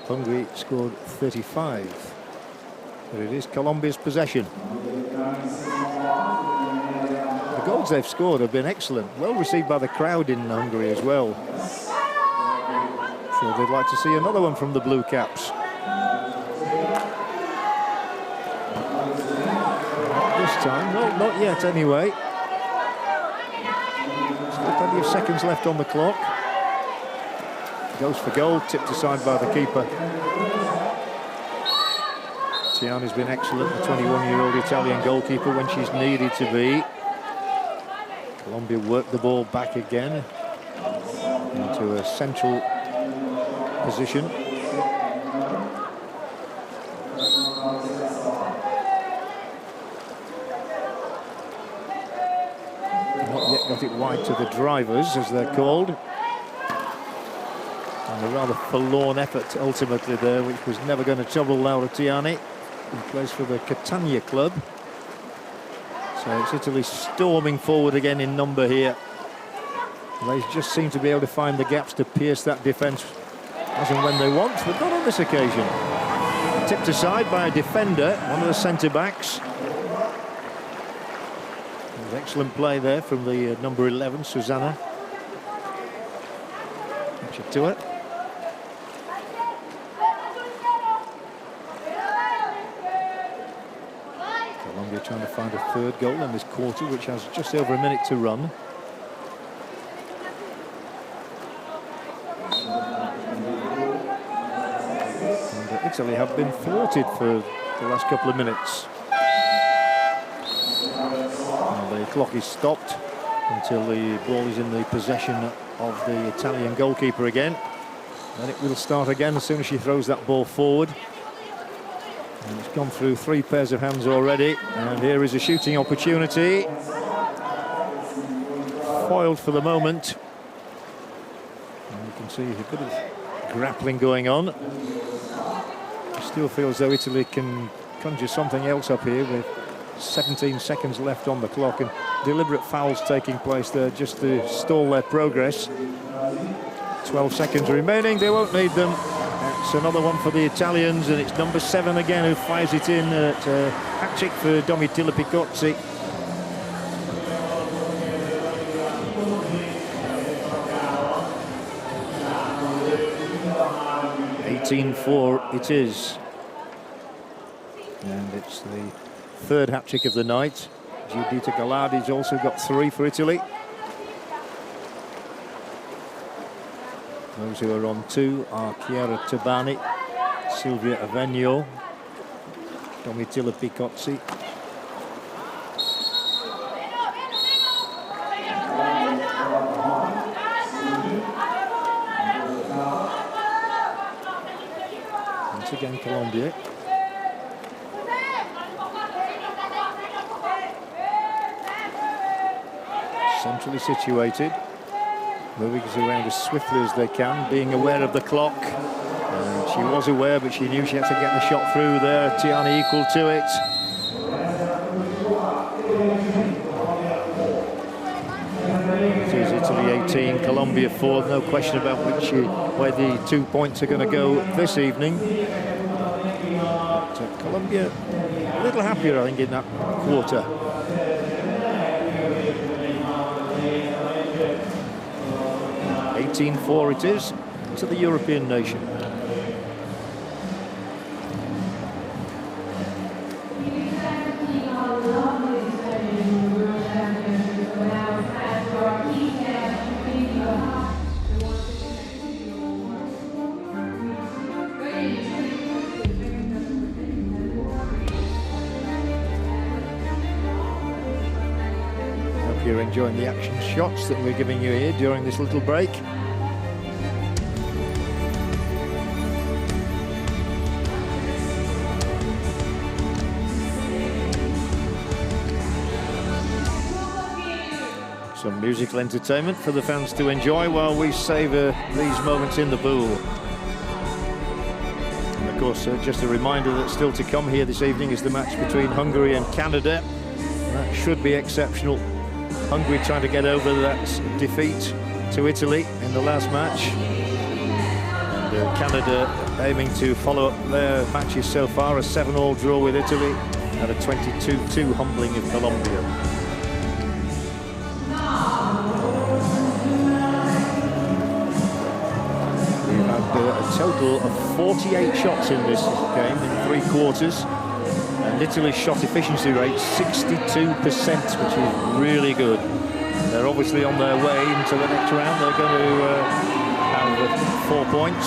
Hungary scored 35. But it is Colombia's possession. The goals they've scored have been excellent, well received by the crowd in Hungary as well. So they'd like to see another one from the Blue Caps. This time, no, not yet anyway. Still plenty of seconds left on the clock. Goes for goal, tipped aside by the keeper. Tiani's been excellent, the 21-year-old Italian goalkeeper, when she's needed to be. Colombia worked the ball back again into a central position. Not yet got it wide to the drivers, as they're called. And a rather forlorn effort ultimately there, which was never going to trouble Laura Tiani, who plays for the Catania club. So it's Italy storming forward again in number here. They just seem to be able to find the gaps to pierce that defence as and when they want, but not on this occasion. Tipped aside by a defender, one of the centre-backs. Excellent play there from the number 11, Susana Achitua. Colombia trying to find a third goal in this quarter, which has just over a minute to run. And Italy have been thwarted for the last couple of minutes. And the clock is stopped until the ball is in the possession of the Italian goalkeeper again. Then it will start again as soon as she throws that ball forward. And it's gone through 3 pairs of hands already. And here is a shooting opportunity. Foiled for the moment. And you can see a bit of grappling going on. It still feels though Italy can conjure something else up here with 17 seconds left on the clock and deliberate fouls taking place there just to stall their progress. 12 seconds remaining, they won't need them. It's another one for the Italians, and it's number 7 again who fires it in at hat-trick for Domitilla Picozzi. (18-4) it is. And it's the 3rd hat-trick of the night. Giuditta Gallardi's also got 3 for Italy. Those who are on 2 are Chiara Tabani, Silvia Avegno, Domitilla Picozzi. Once again, Colombia. Centrally situated, moving us around as swiftly as they can, being aware of the clock. And she was aware, but she knew she had to get the shot through there. Tiani equal to it. It is Italy 18, Colombia 4. No question about where the 2 points are going to go this evening. But Colombia a little happier, I think, in that quarter. 18-4 it is to the European nation. Hope you're enjoying the action shots that we're giving you here during this little break. Some musical entertainment for the fans to enjoy while we savour these moments in the pool. And of course, just a reminder that still to come here this evening is the match between Hungary and Canada. That should be exceptional. Hungary trying to get over that defeat to Italy in the last match. And Canada aiming to follow up their matches so far, a 7-all draw with Italy and a 22-2 humbling of Colombia. A total of 48 shots in this game in 3 quarters, and Italy's shot efficiency rate 62%, which is really good. They're obviously on their way into the next round. They're going to have 4 points,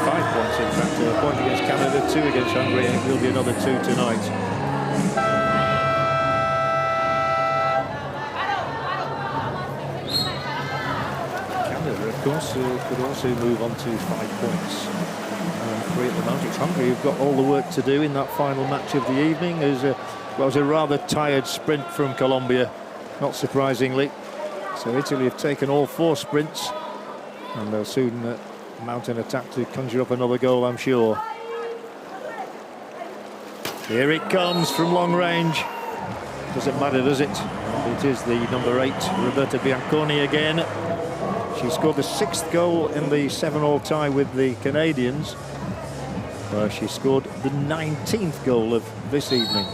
5 points in fact, a point against Canada, 2 against Hungary, and it will be another 2 tonight. Of course, could also move on to 5 points. 3 at the moment. It's Hungary who've got all the work to do in that final match of the evening. It was a rather tired sprint from Colombia, not surprisingly. So Italy have taken all 4 sprints, and they'll soon mount an attack to conjure up another goal, I'm sure. Here it comes from long range. Doesn't matter, does it? It is the number 8, Roberta Bianconi again. She scored the 6th goal in the 7-all tie with the Canadians, where she scored the 19th goal of this evening.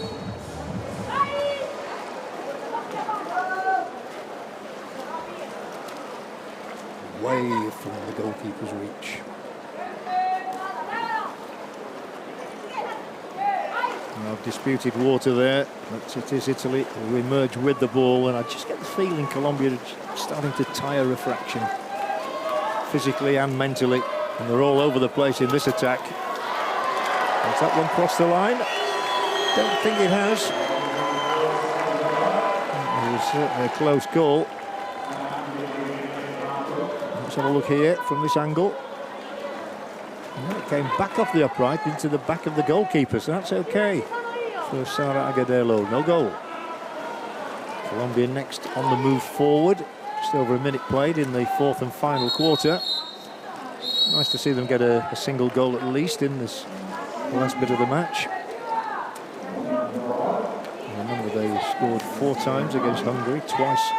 Way from the goalkeeper's reach. Now, disputed water there, but it is Italy who emerge with the ball, and I just get the feeling Colombia are starting to tire a fraction, physically and mentally. And they're all over the place in this attack. Has that one crossed the line? Don't think it has. It was certainly a close call. Let's have a look here from this angle. And it came back off the upright into the back of the goalkeeper, so that's okay for Sara Agudelo. No goal. Colombia next on the move forward. Just over a minute played in the fourth and final quarter. Nice to see them get a single goal at least in this last bit of the match. And remember, they scored 4 times against Hungary, twice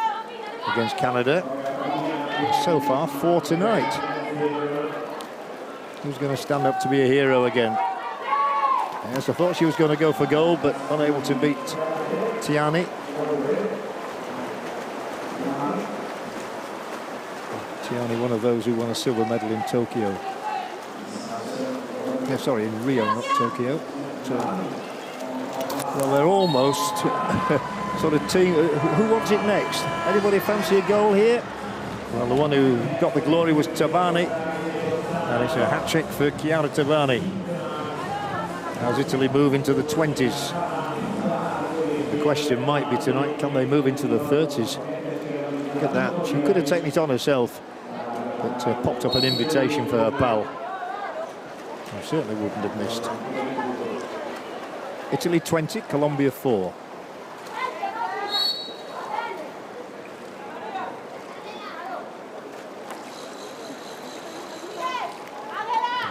against Canada. And so far, 4 tonight. Who's going to stand up to be a hero again? Yes, I thought she was going to go for goal, but unable to beat Tiani. Tiani, one of those who won a silver medal in Tokyo. Yeah, sorry, in Rio, not Tokyo. So, well, they're almost sort of team. Who wants it next? Anybody fancy a goal here? Well, the one who got the glory was Tabani. And it's a hat-trick for Chiara Tabani. How's Italy move into the 20s? The question might be tonight, can they move into the 30s? Look at that. She could have taken it on herself, but popped up an invitation for her pal. I certainly wouldn't have missed. Italy 20, Colombia 4.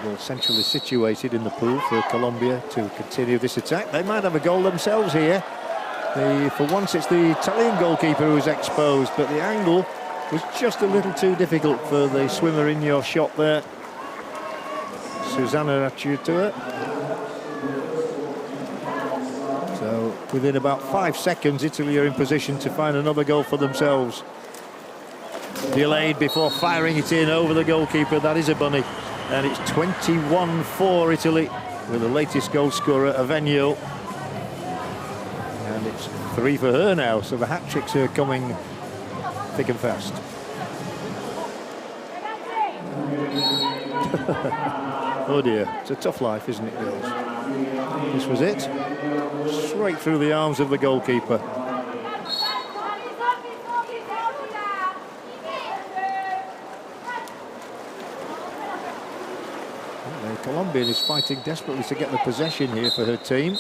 Well, centrally situated in the pool for Colombia to continue this attack. They might have a goal themselves here. For once, it's the Italian goalkeeper who was exposed, but the angle was just a little too difficult for the swimmer in your shot there. Susanna Achutua. So within about 5 seconds, Italy are in position to find another goal for themselves. Delayed before firing it in over the goalkeeper. That is a bunny. And it's 21-4 Italy with the latest goal scorer, Avenio. And it's 3 for her now, so the hat-tricks are coming thick and fast. Oh dear, it's a tough life, isn't it, girls? This was it. Straight through the arms of the goalkeeper. The Colombian is fighting desperately to get the possession here for her team.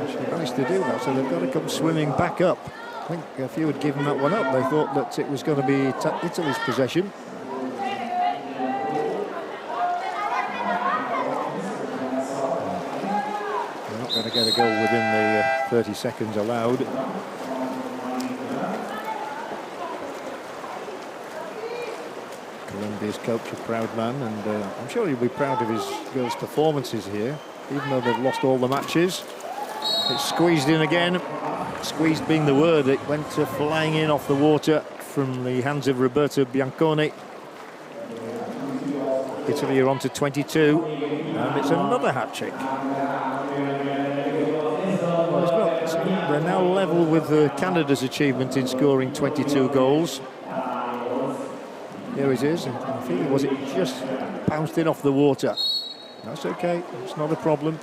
She managed to do that, so they've got to come swimming back up. I think if you had given that one up, they thought that it was going to be Italy's possession. They're not going to get a goal within the 30 seconds allowed. Colombia's coach, a proud man, and I'm sure he'll be proud of his girls' performances here, even though they've lost all the matches. It's squeezed in again. Squeezed being the word. It went flying in off the water from the hands of Roberta Bianconi. Italy are on to 22, and it's another hat-trick. Well, they're now level with Canada's achievement in scoring 22 goals. Here it is. I think it was just bounced in off the water. That's okay. It's not a problem.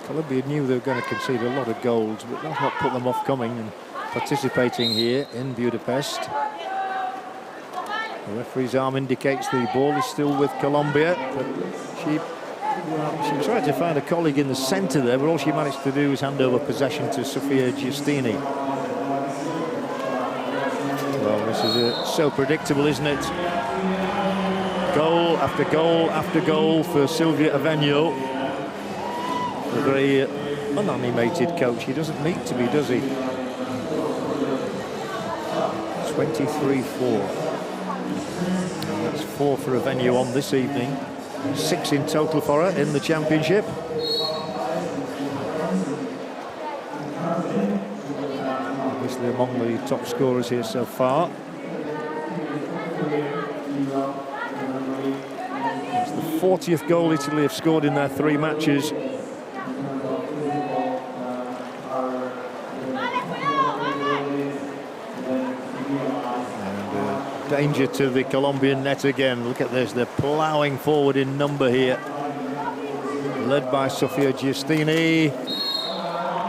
Colombia knew they were going to concede a lot of goals, but that's not put them off coming and participating here in Budapest. The referee's arm indicates the ball is still with Colombia, but she tried to find a colleague in the centre there, but all she managed to do was hand over possession to Sofia Giustini. Well, this is so predictable, isn't it? Goal after goal after goal for Silvia Avenio. A very unanimated coach. He doesn't need to be, does he? 23-4. And that's 4 for Avenio on this evening. 6 in total for her in the championship. Obviously among the top scorers here so far. It's the 40th goal Italy have scored in their 3 matches. Danger to the Colombian net again. Look at this, they're ploughing forward in number here. Led by Sofia Giustini.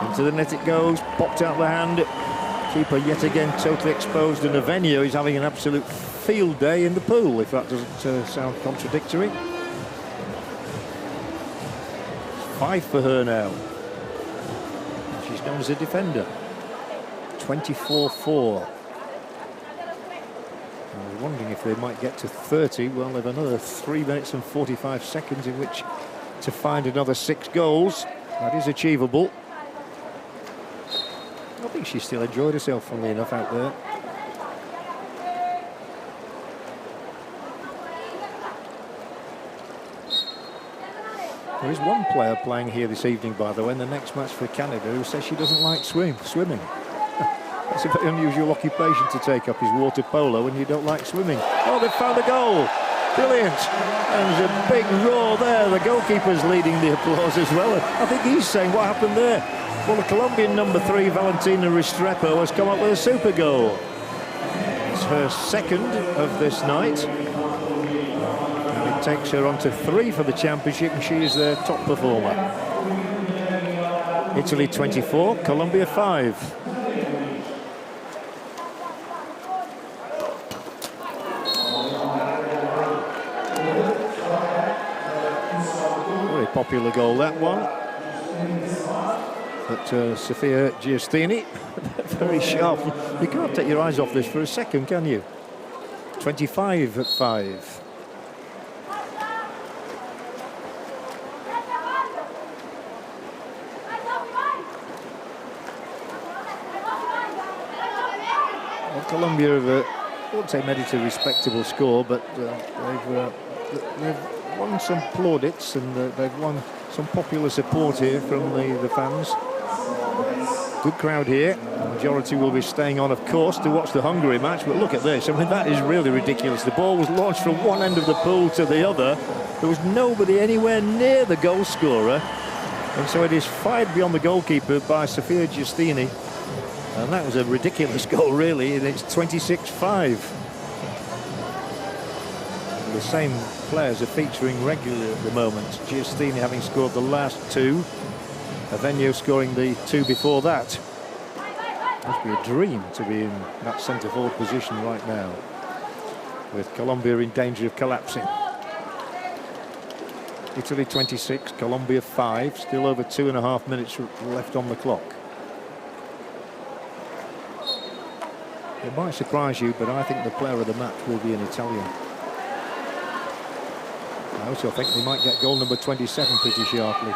Into the net it goes, popped out the hand. Keeper yet again totally exposed, and Avenio is having an absolute field day in the pool, if that doesn't sound contradictory. 5 for her now. She's known as a defender. 24-4. I was wondering if they might get to 30. Well, they've another 3 minutes and 45 seconds in which to find another 6 goals. That is achievable. I think she still enjoyed herself, funnily enough, out there. There is one player playing here this evening, by the way, in the next match for Canada, who says she doesn't like swimming. That's a very unusual occupation to take up, is water polo, when you don't like swimming. Oh, they've found a goal! Brilliant! And there's a big roar there. The goalkeeper's leading the applause as well. I think he's saying, what happened there? Well, the Colombian number 3, Valentina Restrepo, has come up with a super goal. It's her 2nd of this night. And it takes her on to 3 for the championship, and she is their top performer. Italy 24, Colombia 5. Popular goal, that one. But Sofia Giustini, very sharp. You can't take your eyes off this for a second, can you? 25 at 5. Well, Colombia have, I won't say made it a respectable score, but they've won some plaudits, and they've won some popular support here from the fans. Good crowd here. The majority will be staying on, of course, to watch the Hungary match. But look at this. I mean, that is really ridiculous. The ball was launched from one end of the pool to the other. There was nobody anywhere near the goal scorer. And so it is fired beyond the goalkeeper by Sofia Giustini. And that was a ridiculous goal, really. And it's 26-5. The same players are featuring regularly at the moment. Giustini having scored the last 2. Avenio scoring the 2 before that. Must be a dream to be in that centre-forward position right now, with Colombia in danger of collapsing. Italy 26, Colombia 5. Still over 2.5 minutes left on the clock. It might surprise you, but I think the player of the match will be an Italian. I also think they might get goal number 27 pretty sharply.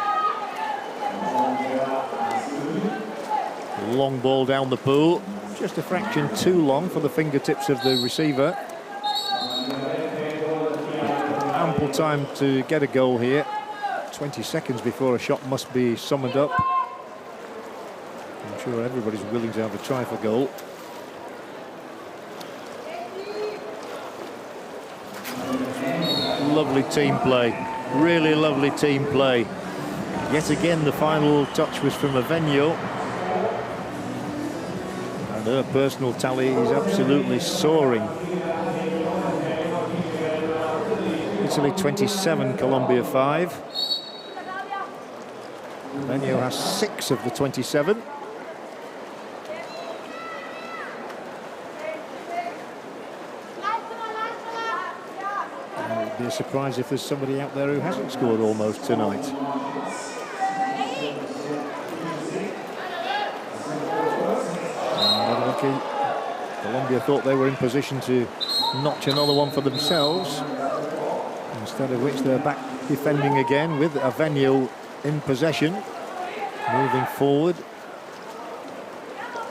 Long ball down the pool, just a fraction too long for the fingertips of the receiver. Ample time to get a goal here. 20 seconds before a shot must be summoned up. I'm sure everybody's willing to have a try for goal. Lovely team play, really lovely team play. Yet again, the final touch was from Avenio, and her personal tally is absolutely soaring. Italy 27, Colombia 5. Avenio has 6 of the 27. Be a surprise if there's somebody out there who hasn't scored almost tonight. Unlucky. Colombia thought they were in position to notch another one for themselves, instead of which they're back defending again with Avenio in possession, moving forward,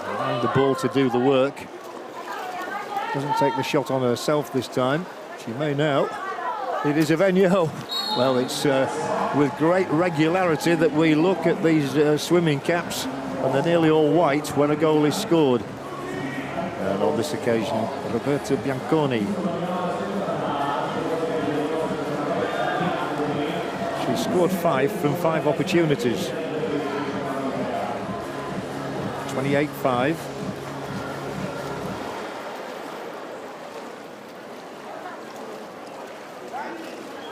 allowing the ball to do the work. Doesn't take the shot on herself this time. She may now. It is Avenio. Well, it's with great regularity that we look at these swimming caps, and they're nearly all white when a goal is scored. And on this occasion, Roberto Bianconi He scored 5 from 5 opportunities. 28-5.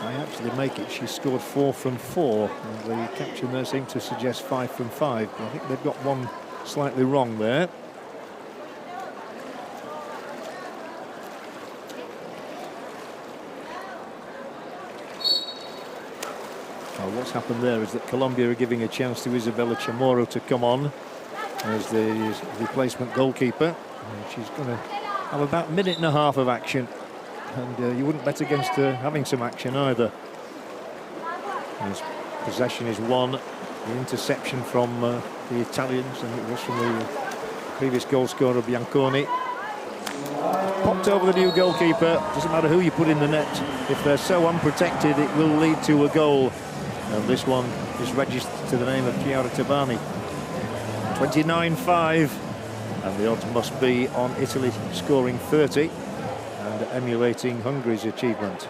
I actually make it. She scored 4 from 4. And the caption there seemed to suggest 5 from 5. But I think they've got one slightly wrong there. What's happened there is that Colombia are giving a chance to Isabella Chamorro to come on as the replacement goalkeeper. She's going to have about a minute and a half of action, and you wouldn't bet against her having some action either. As possession is won, the interception from the Italians, and it was from the previous goal scorer Bianconi. Popped over the new goalkeeper. Doesn't matter who you put in the net, if they're so unprotected it will lead to a goal. And this one is registered to the name of Chiara Tabani. 29-5, and the odds must be on Italy scoring 30 and emulating Hungary's achievement.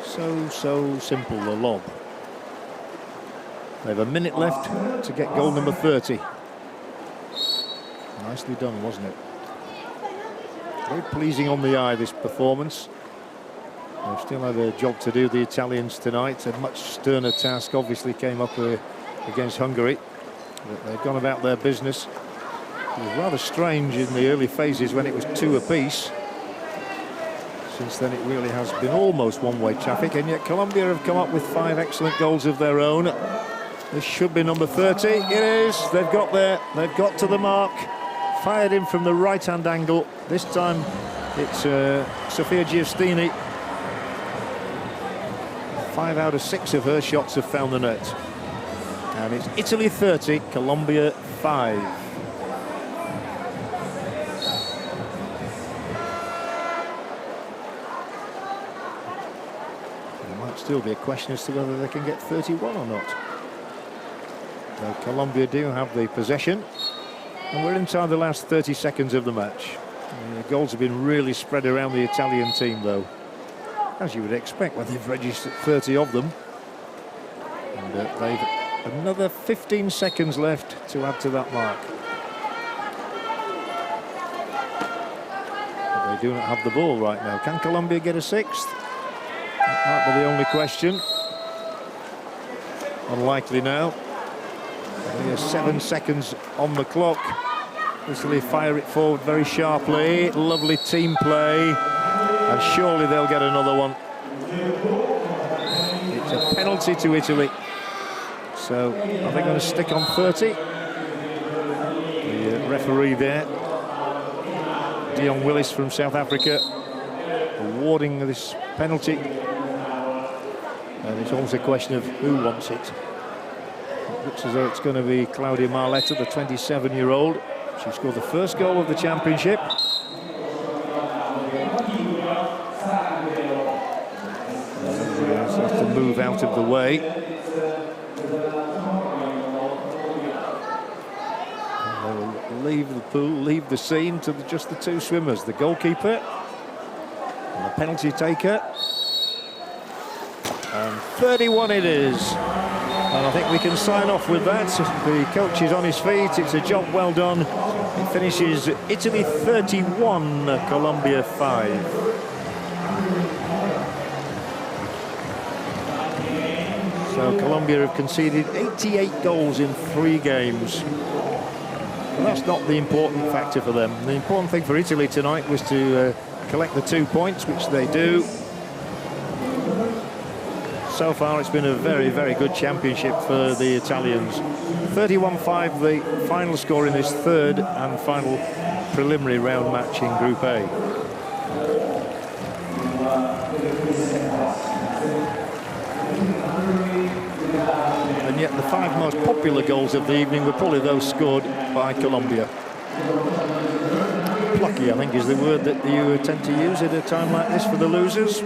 So simple, the lob. They have a minute left to get goal number 30. Nicely done, wasn't it? Very pleasing on the eye, this performance. They've still had a job to do, the Italians, tonight. A much sterner task obviously came up against Hungary. But they've gone about their business. It was rather strange in the early phases when it was 2 apiece. Since then it really has been almost one-way traffic, and yet Colombia have come up with 5 excellent goals of their own. This should be number 30. It is. They've got there. They've got to the mark. Fired in from the right-hand angle. This time it's Sofia Giustini. 5 out of 6 of her shots have found the net. And it's Italy 30, Colombia 5. There might still be a question as to whether they can get 31 or not. So Colombia do have the possession. And we're inside the last 30 seconds of the match. The goals have been really spread around the Italian team, though, as you would expect when they've registered 30 of them. And they've another 15 seconds left to add to that mark. But they do not have the ball right now. Can Colombia get a 6th? That might be the only question. Unlikely now. Only 7 seconds on the clock. Italy fire it forward very sharply. Lovely team play. And surely they'll get another one. It's a penalty to Italy. So are they going to stick on 30? The referee there, Dion Willis from South Africa, awarding this penalty. And it's almost a question of who wants it. It looks as though it's going to be Claudia Marletta, the 27-year-old. She scored the first goal of the championship. Has to move out of the way. And they will leave the pool, leave the scene to just the 2 swimmers, the goalkeeper and the penalty taker. And 31 it is. And I think we can sign off with that. The coach is on his feet. It's a job well done. It finishes Italy 31, Colombia 5. So Colombia have conceded 88 goals in 3 games. But that's not the important factor for them. The important thing for Italy tonight was to collect the 2 points, which they do. So far it's been a very, very good championship for the Italians. 31-5, the final score in this 3rd and final preliminary round match in Group A. And yet the 5 most popular goals of the evening were probably those scored by Colombia. Plucky, I think, is the word that you tend to use at a time like this for the losers.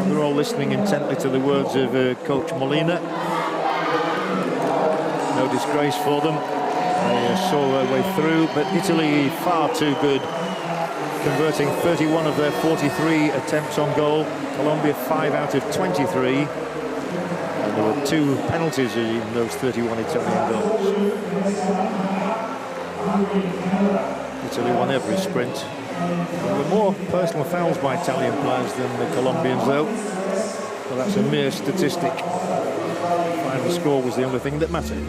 They're all listening intently to the words of Coach Molina. No disgrace for them. They saw their way through, but Italy far too good. converting 31 of their 43 attempts on goal. Colombia 5 out of 23. And there were 2 penalties in those 31 Italian goals. Italy won every sprint. There were more personal fouls by Italian players than the Colombians, though. But that's a mere statistic. Final score was the only thing that mattered.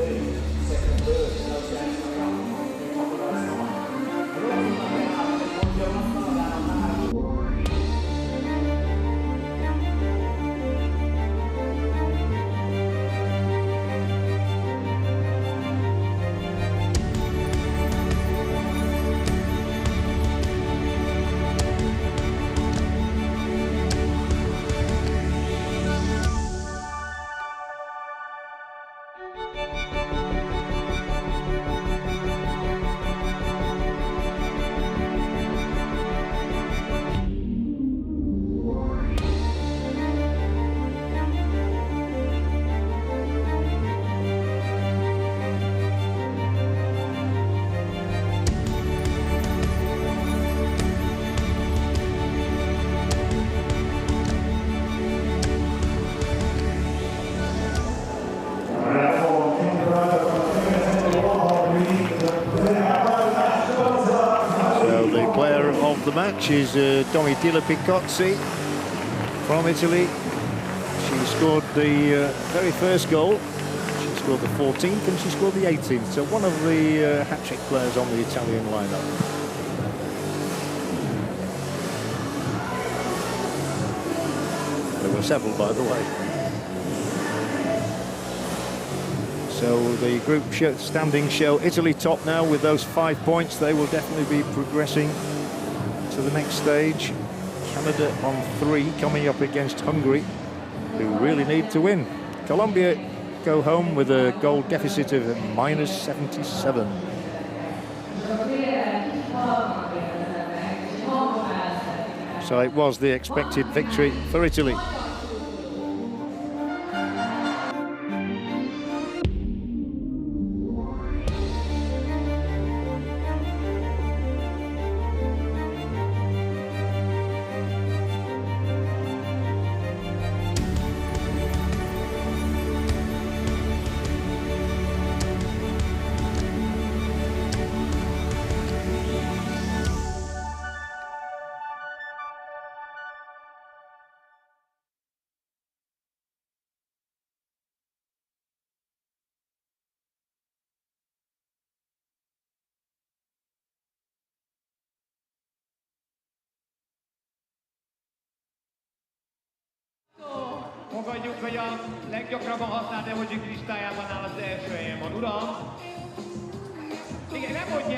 The match is Domitilla Picozzi from Italy. She scored the very first goal. She scored the 14th and she scored the 18th. So one of the hat-trick players on the Italian lineup. There were several, by the way. So the group standings show Italy top now with those 5 points. They will definitely be progressing to the next stage. Canada on 3, coming up against Hungary, who really need to win. Colombia go home with a goal deficit of -77. So it was the expected victory for Italy. Fogadjuk, hogy a leggyakrabban használt emoji listájában áll az első helyen van, uram. Igen, nem mondja.